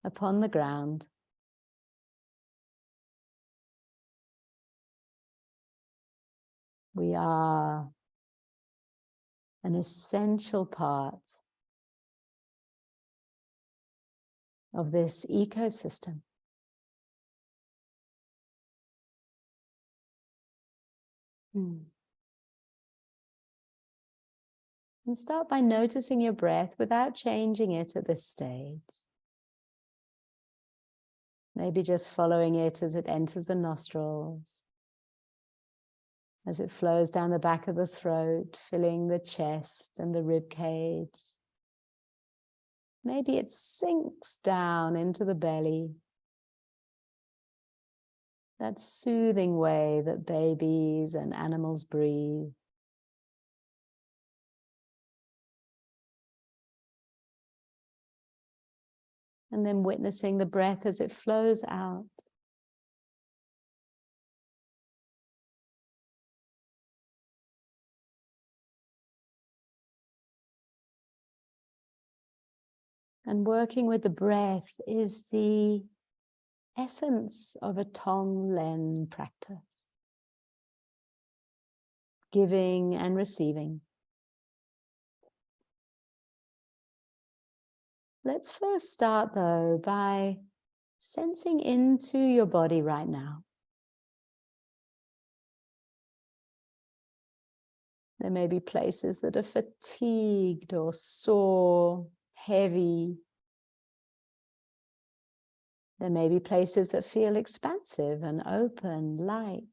upon the ground. We are an essential part of this ecosystem. And start by noticing your breath without changing it at this stage. Maybe just following it as it enters the nostrils, as it flows down the back of the throat, filling the chest and the rib cage. Maybe it sinks down into the belly, that soothing way that babies and animals breathe. And then witnessing the breath as it flows out. And working with the breath is the essence of a Tonglen practice. Giving and receiving. Let's first start though by sensing into your body right now. There may be places that are fatigued or sore, heavy. There may be places that feel expansive and open, light.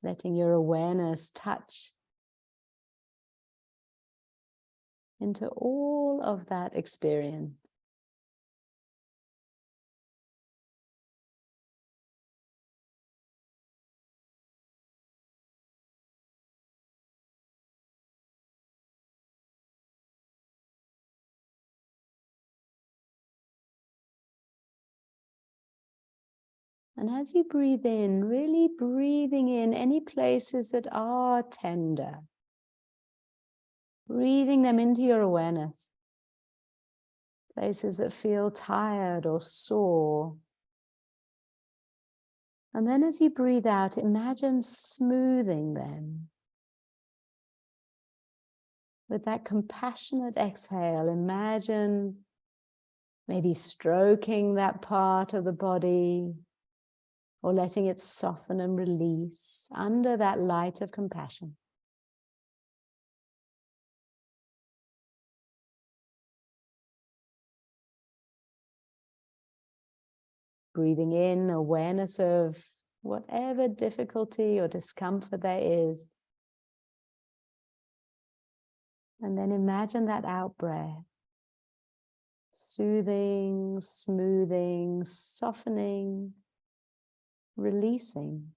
Letting your awareness touch into all of that experience. And as you breathe in, really breathing in any places that are tender, breathing them into your awareness. Places that feel tired or sore. And then as you breathe out, imagine smoothing them. With that compassionate exhale, imagine maybe stroking that part of the body or letting it soften and release under that light of compassion. Breathing in awareness of whatever difficulty or discomfort there is. And then imagine that out breath. Soothing, smoothing, softening, releasing.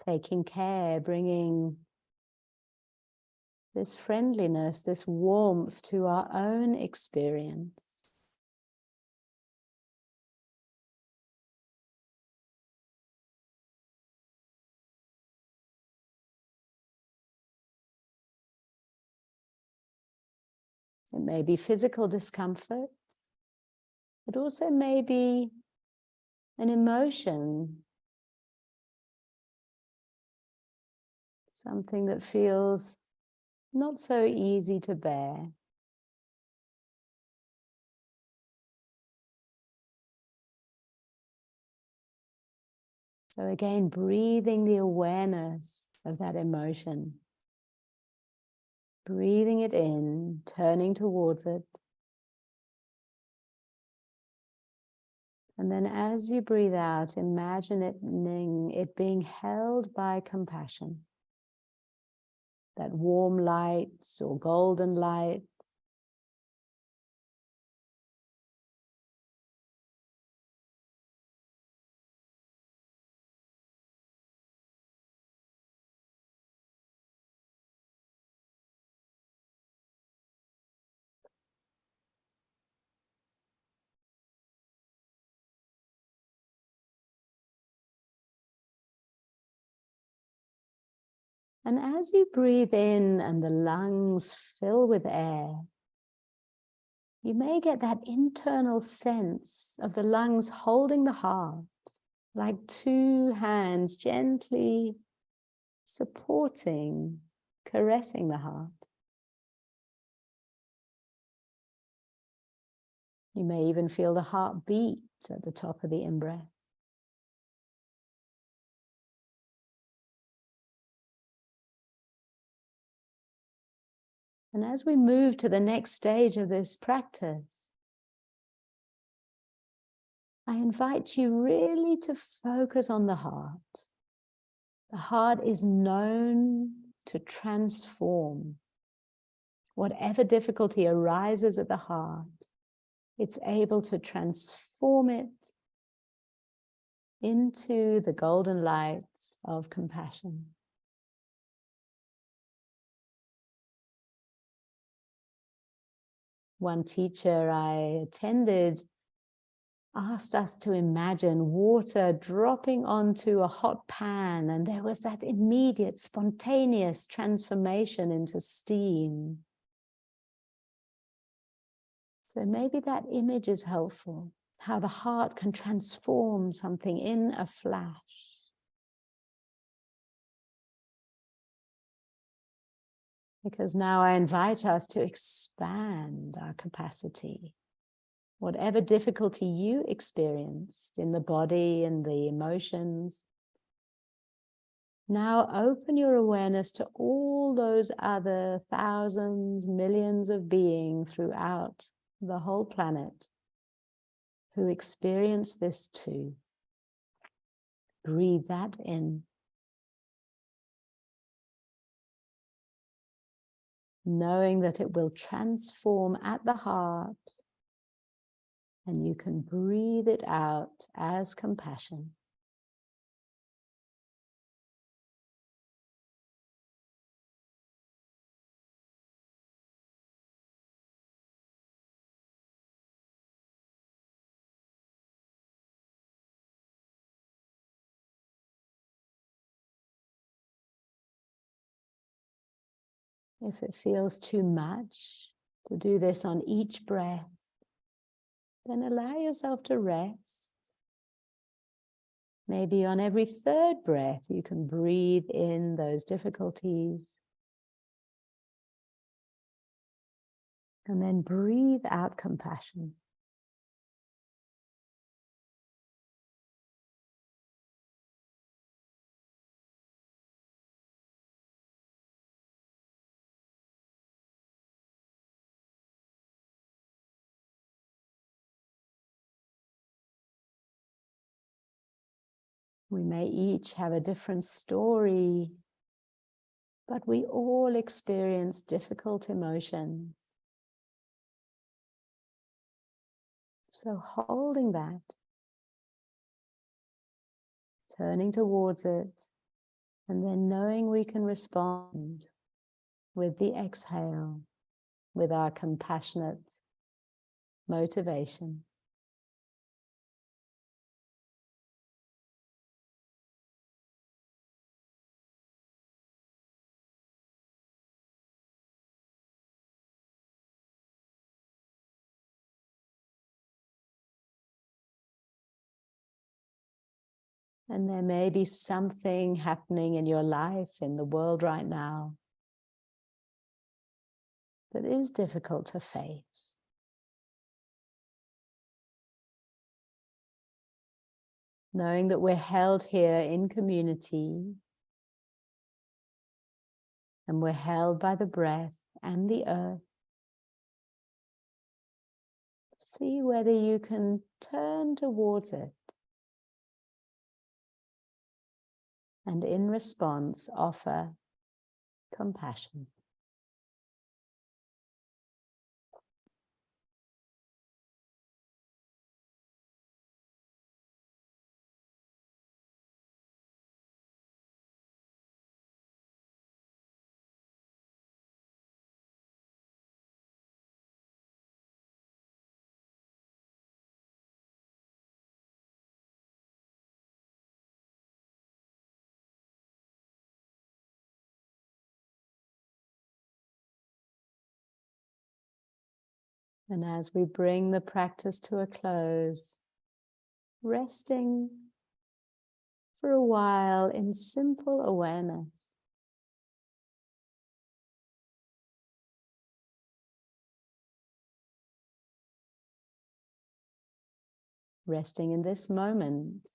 Taking care, bringing this friendliness, this warmth to our own experience. It may be physical discomfort. It also may be an emotion, something that feels not so easy to bear. So again, breathing the awareness of that emotion. Breathing it in, turning towards it. And then as you breathe out, imagining it being held by compassion. That warm light or golden light. And as you breathe in and the lungs fill with air, you may get that internal sense of the lungs holding the heart, like two hands gently supporting, caressing the heart. You may even feel the heart beat at the top of the in-breath. And as we move to the next stage of this practice, I invite you really to focus on the heart. The heart is known to transform. Whatever difficulty arises at the heart, it's able to transform it into the golden lights of compassion. One teacher I attended asked us to imagine water dropping onto a hot pan, and there was that immediate, spontaneous transformation into steam. So maybe that image is helpful, how the heart can transform something in a flash. Because now I invite us to expand our capacity. Whatever difficulty you experienced in the body and the emotions, now open your awareness to all those other thousands, millions of beings throughout the whole planet who experience this too. Breathe that in. Knowing that it will transform at the heart, and you can breathe it out as compassion. If it feels too much to do this on each breath, then allow yourself to rest. Maybe on every third breath, you can breathe in those difficulties. And then breathe out compassion. We may each have a different story, but we all experience difficult emotions. So holding that, turning towards it, and then knowing we can respond with the exhale, with our compassionate motivation. And there may be something happening in your life, in the world right now, that is difficult to face. Knowing that we're held here in community, and we're held by the breath and the earth. See whether you can turn towards it. And in response, offer compassion. And as we bring the practice to a close, resting for a while in simple awareness. Resting in this moment.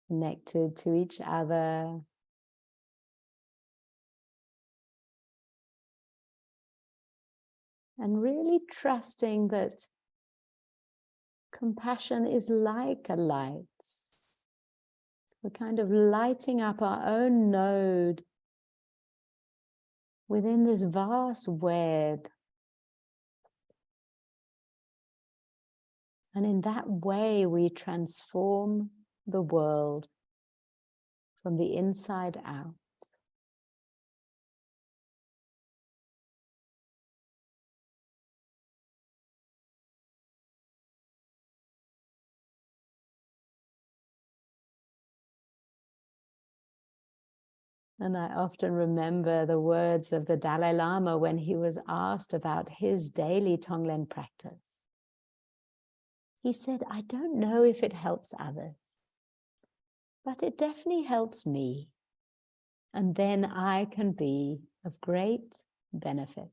Connected to each other. And really trusting that compassion is like a light. We're kind of lighting up our own node within this vast web. And in that way, we transform the world from the inside out. And I often remember the words of the Dalai Lama when he was asked about his daily Tonglen practice. He said, "I don't know if it helps others, but it definitely helps me. And then I can be of great benefit."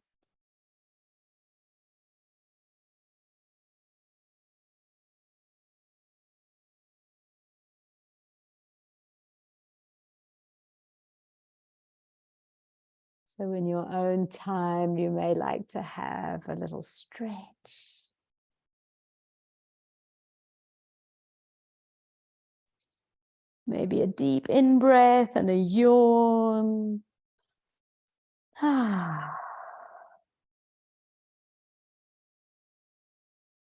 So in your own time, you may like to have a little stretch. Maybe a deep in-breath and a yawn.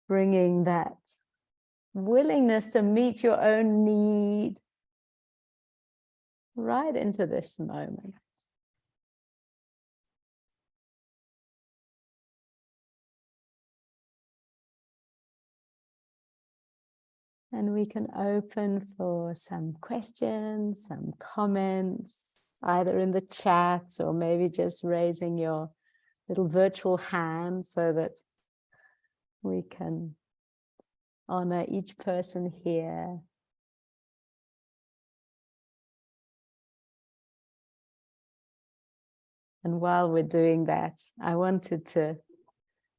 Bringing that willingness to meet your own need right into this moment. And we can open for some questions, some comments, either in the chat or maybe just raising your little virtual hand so that we can honor each person here. And while we're doing that, I wanted to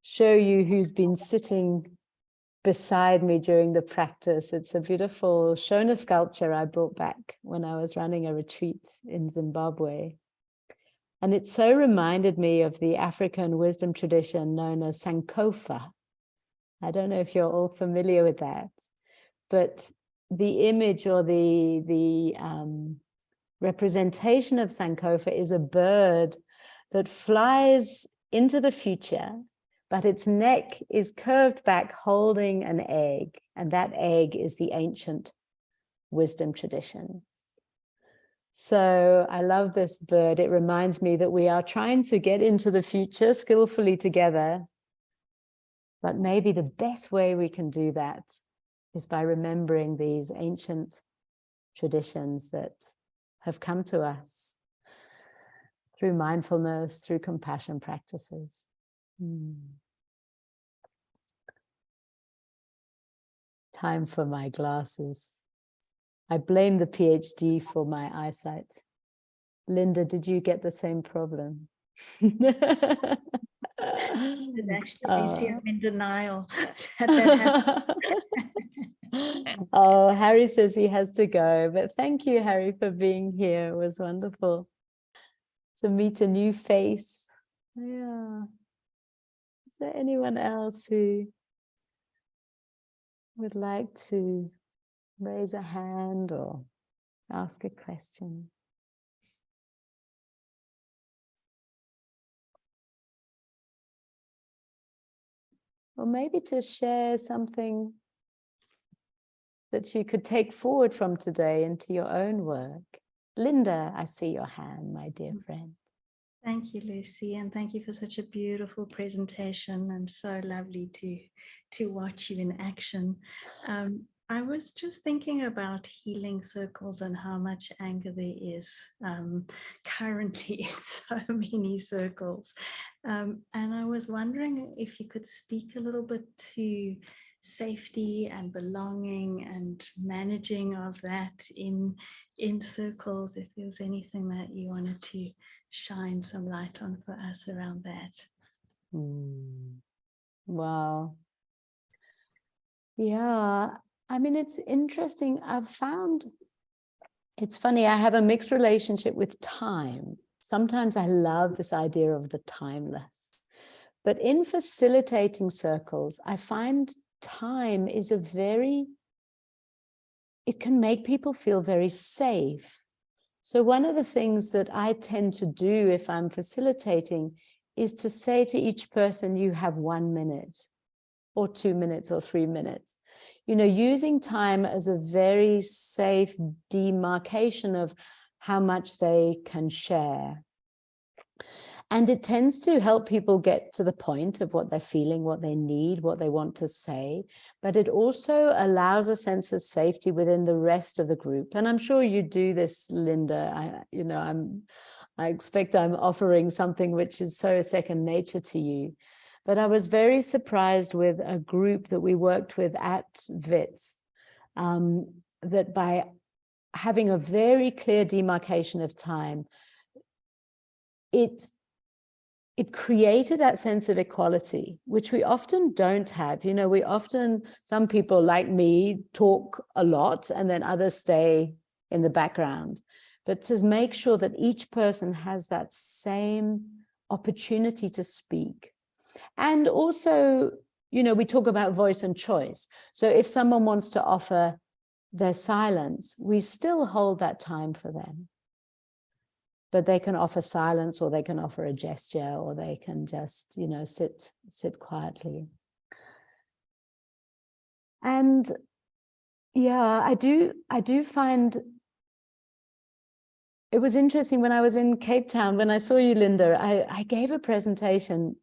show you who's been sitting beside me during the practice. It's a beautiful Shona sculpture I brought back when I was running a retreat in Zimbabwe. And it so reminded me of the African wisdom tradition known as Sankofa, I don't know if you're all familiar with that, but the image or the representation of Sankofa is a bird that flies into the future, but its neck is curved back holding an egg, and that egg is the ancient wisdom traditions. So I love this bird. It reminds me that we are trying to get into the future skillfully together, but maybe the best way we can do that is by remembering these ancient traditions that have come to us through mindfulness, through compassion practices. Time for my glasses. I blame the PhD for my eyesight. Linda, did you get the same problem? Actually, I'm in denial that happened. Oh, Harry says he has to go, but thank you, Harry, for being here. It was wonderful to meet a new face. Yeah. Is there anyone else who would like to raise a hand or ask a question? Or maybe to share something that you could take forward from today into your own work. Linda, I see your hand, my dear friend. Thank you, Lucy, and thank you for such a beautiful presentation, and so lovely to watch you in action. I was just thinking about healing circles and how much anger there is currently in so many circles. And I was wondering if you could speak a little bit to safety and belonging and managing of that in circles, if there was anything that you wanted to shine some light on for us around that. Wow. Yeah, I mean, it's interesting. I've found, it's funny, I have a mixed relationship with time. Sometimes I love this idea of the timeless. But in facilitating circles, I find time is it can make people feel very safe. So one of the things that I tend to do if I'm facilitating is to say to each person, you have 1 minute or 2 minutes or 3 minutes. You know, using time as a very safe demarcation of how much they can share. And it tends to help people get to the point of what they're feeling, what they need, what they want to say. But it also allows a sense of safety within the rest of the group. And I'm sure you do this, Linda. I expect I'm offering something which is so second nature to you. But I was very surprised with a group that we worked with at WITS, that by having a very clear demarcation of time, it created that sense of equality, which we often don't have. You know, some people like me talk a lot and then others stay in the background. But to make sure that each person has that same opportunity to speak. And also, you know, we talk about voice and choice. So if someone wants to offer their silence, we still hold that time for them. But they can offer silence, or they can offer a gesture, or they can just, you know, sit quietly. And yeah, I do find it was interesting when I was in Cape Town, when I saw you, Linda, I gave a presentation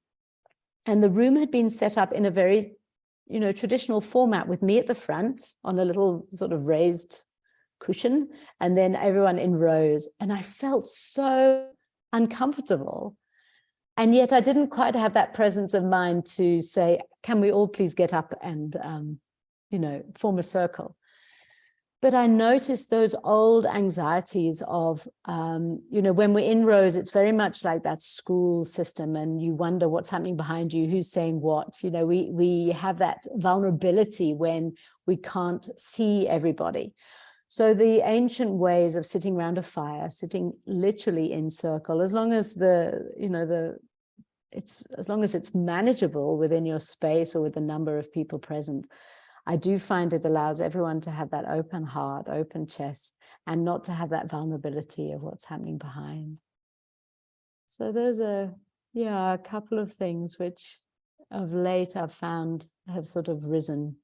and the room had been set up in a very, you know, traditional format with me at the front on a little sort of raised cushion, and then everyone in rows. And I felt so uncomfortable. And yet I didn't quite have that presence of mind to say, can we all please get up and, you know, form a circle. But I noticed those old anxieties of, you know, when we're in rows, it's very much like that school system, and you wonder what's happening behind you, who's saying what. You know, we have that vulnerability when we can't see everybody. So the ancient ways of sitting around a fire, sitting literally in circle, as long as the it's as long as it's manageable within your space or with the number of people present, I do find it allows everyone to have that open heart, open chest, and not to have that vulnerability of what's happening behind. So those are, a couple of things which of late I've found have sort of risen.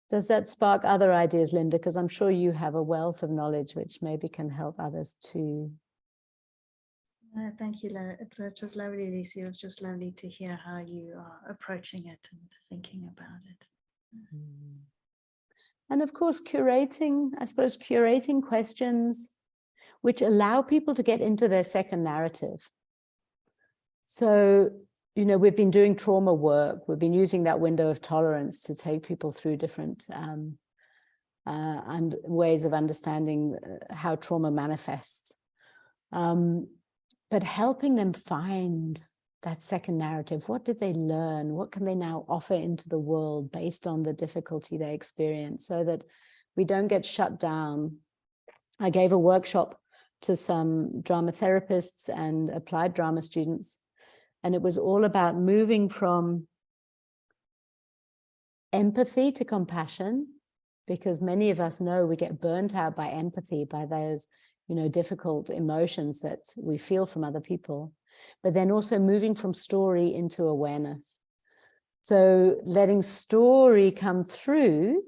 Does that spark other ideas, Linda? Because I'm sure you have a wealth of knowledge which maybe can help others too. Thank you, Laura. It was lovely, Lucy. It was just lovely to hear how you are approaching it and thinking about it. And of course, curating questions which allow people to get into their second narrative. So, we've been doing trauma work. We've been using that window of tolerance to take people through different and ways of understanding how trauma manifests. But helping them find that second narrative. What did they learn? What can they now offer into the world based on the difficulty they experience, so that we don't get shut down? I gave a workshop to some drama therapists and applied drama students, and it was all about moving from empathy to compassion, because many of us know we get burnt out by empathy, by those difficult emotions that we feel from other people, but then also moving from story into awareness. So letting story come through,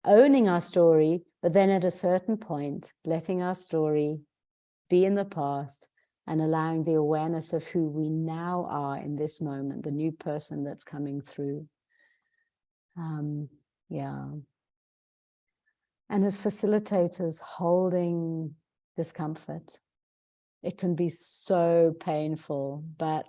owning our story, but then at a certain point, letting our story be in the past and allowing the awareness of who we now are in this moment, the new person that's coming through. And as facilitators, holding discomfort. It can be so painful, but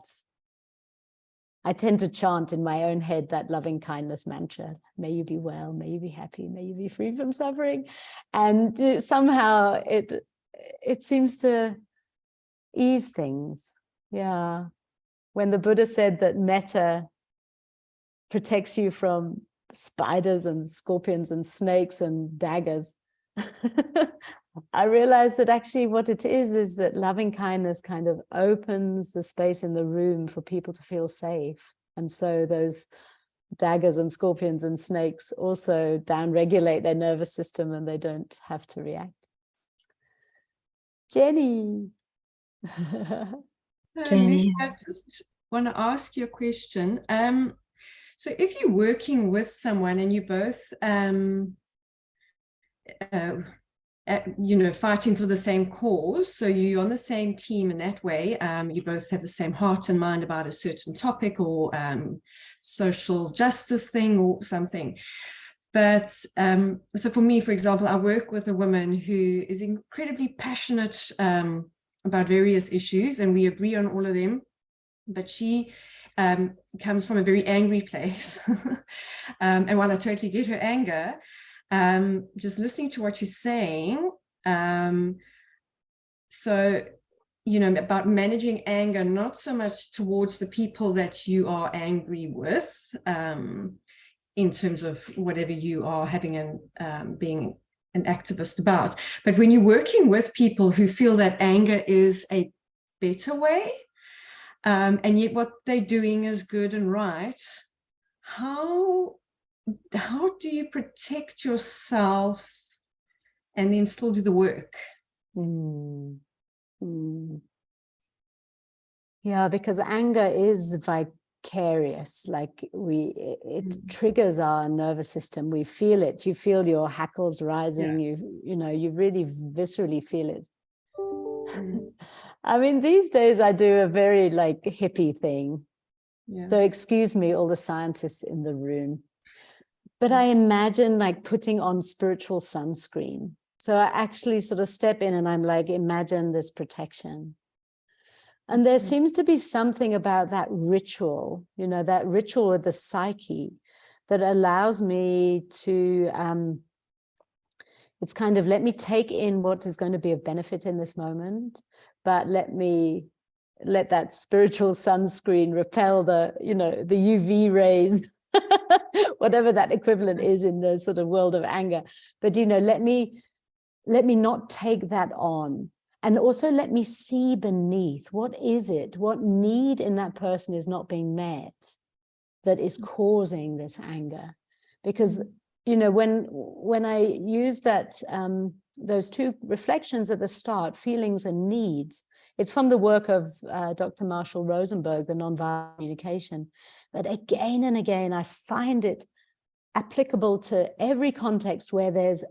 I tend to chant in my own head that loving kindness mantra. May you be well, may you be happy, may you be free from suffering. And somehow it seems to ease things. Yeah. When the Buddha said that metta protects you from spiders and scorpions and snakes and daggers, I realized that actually what it is that loving kindness kind of opens the space in the room for people to feel safe. And so those daggers and scorpions and snakes also downregulate their nervous system and they don't have to react. Jenny. Lucy, I just want to ask you a question. So if you're working with someone and you both fighting for the same cause, so you're on the same team in that way, you both have the same heart and mind about a certain topic or social justice thing or something. But so for me, for example, I work with a woman who is incredibly passionate about various issues, and we agree on all of them, but she comes from a very angry place. And while I totally get her anger, just listening to what she's saying, so about managing anger, not so much towards the people that you are angry with, in terms of whatever you are having and being an activist about, but when you're working with people who feel that anger is a better way, and yet what they're doing is good and right, how do you protect yourself and then still do the work? Yeah, because anger is vicarious. Like it triggers our nervous system. We feel it. You feel your hackles rising. Yeah. You really viscerally feel it. I mean, these days I do a very hippie thing. Yeah. So excuse me, all the scientists in the room. But I imagine putting on spiritual sunscreen. So I actually sort of step in and I'm imagine this protection. And there seems to be something about that ritual, that ritual of the psyche that allows me to, it's kind of let me take in what is going to be of benefit in this moment, but let that spiritual sunscreen repel the UV rays, whatever that equivalent is in the sort of world of anger. But, let me not take that on. And also let me see beneath, what is it? What need in that person is not being met that is causing this anger? Because, you know, when I use that, those two reflections at the start, feelings and needs, it's from the work of Dr. Marshall Rosenberg, the nonviolent communication. But again and again, I find it applicable to every context where there's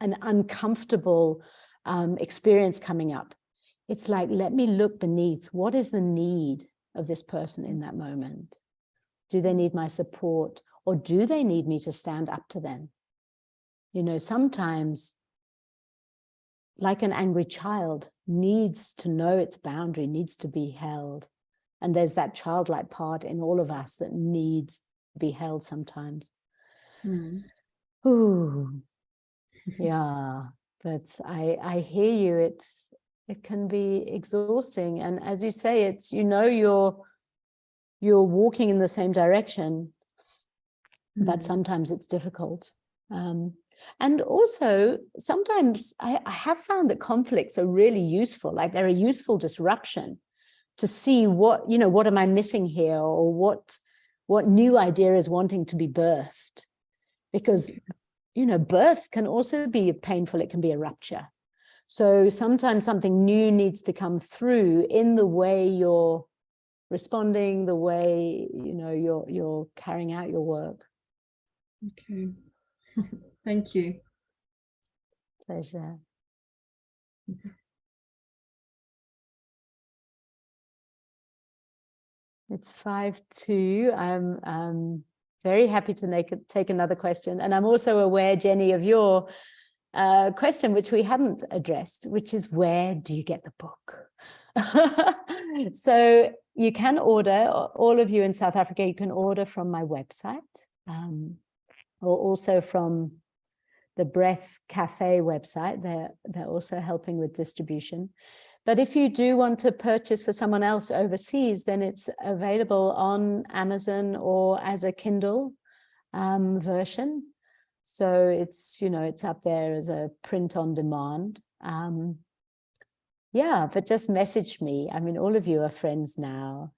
an uncomfortable experience coming up. It's like, let me look beneath. What is the need of this person in that moment? Do they need my support, or do they need me to stand up to them? You know, sometimes, like an angry child needs to know its boundary, needs to be held. And there's that childlike part in all of us that needs to be held sometimes. Ooh, yeah. But I hear you. It can be exhausting, and as you say, it's, you know, you're walking in the same direction, but sometimes it's difficult. And also sometimes I have found that conflicts are really useful. Like, they're a useful disruption to see what, you know, what am I missing here, or what new idea is wanting to be birthed, because you know, birth can also be painful. It can be a rupture. So sometimes something new needs to come through in the way you're responding, the way, you know, you're carrying out your work. Okay. Thank you. Pleasure. It's 5:02. I'm very happy to take another question. And I'm also aware, Jenny, of your question, which we hadn't addressed, which is, where do you get the book? So you can order, all of you in South Africa, you can order from my website, or also from the Breath Cafe website. They're also helping with distribution. But if you do want to purchase for someone else overseas, then it's available on Amazon or as a Kindle version. So it's, you know, it's up there as a print on demand. Yeah, but just message me. I mean, all of you are friends now.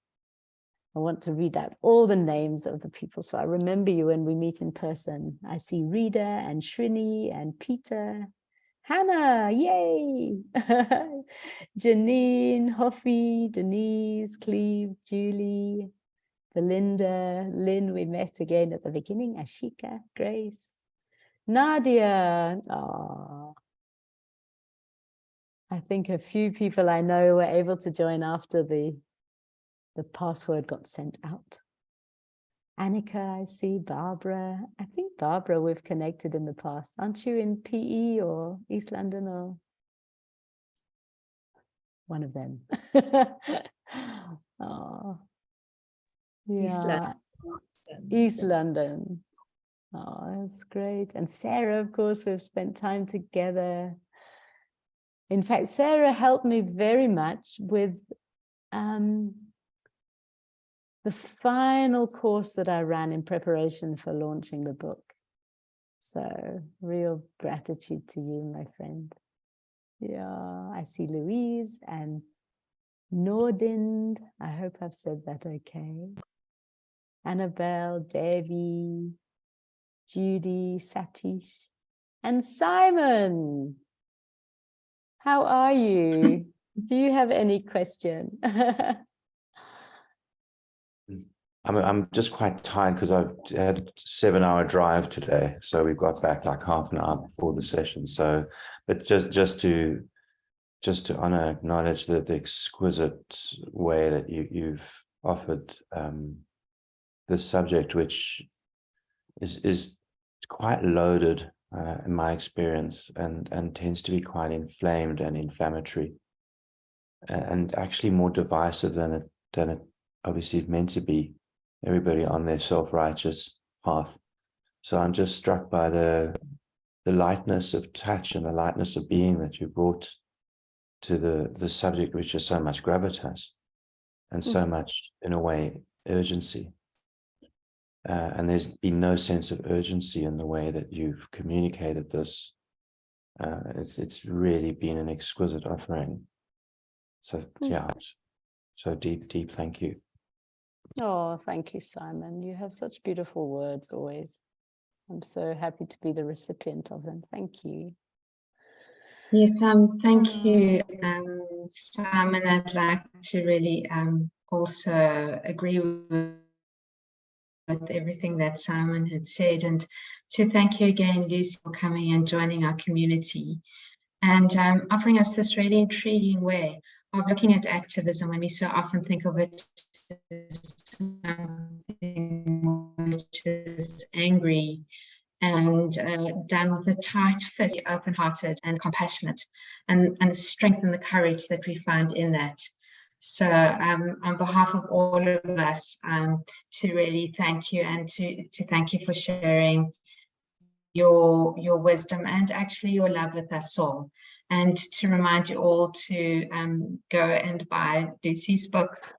I want to read out all the names of the people, so I remember you when we meet in person. I see Rita and Shrini and Peter. Hannah, yay! Janine, Hoffy, Denise, Cleve, Julie, Belinda, Lynn, we met again at the beginning, Ashika, Grace, Nadia. Oh, I think a few people I know were able to join after the password got sent out. Annika, I see. Barbara. I think Barbara, we've connected in the past. Aren't you in PE or East London or one of them? Oh, yeah. East London. Oh, that's great. And Sarah, of course, we've spent time together. In fact, Sarah helped me very much with the final course that I ran in preparation for launching the book. So real gratitude to you, my friend. Yeah, I see Louise and Nordind. I hope I've said that okay. Annabelle, Devi, Judy, Satish, and Simon. How are you? Do you have any question? I'm just quite tired because I've had a 7-hour drive today, so we've got back like half an hour before the session. So, but just to acknowledge the exquisite way that you've offered this subject, which is quite loaded in my experience, and tends to be quite inflamed and inflammatory, and actually more divisive than it obviously is meant to be. Everybody on their self-righteous path. So I'm just struck by the lightness of touch and the lightness of being that you brought to the subject, which is so much gravitas and so much, in a way, urgency. And there's been no sense of urgency in the way that you've communicated this. It's really been an exquisite offering. So yeah, so deep thank you. Oh, thank you, Simon. You have such beautiful words always. I'm so happy to be the recipient of them. Thank you. Yes, thank you, Simon. I'd like to really also agree with everything that Simon had said, and to thank you again, Lucy, for coming and joining our community and offering us this really intriguing way of looking at activism when we so often think of it as something which is angry and done with a tight fit, open-hearted and compassionate, and the strength and the courage that we find in that. So on behalf of all of us, to really thank you, and to thank you for sharing your wisdom and actually your love with us all, and to remind you all to go and buy Lucy's book.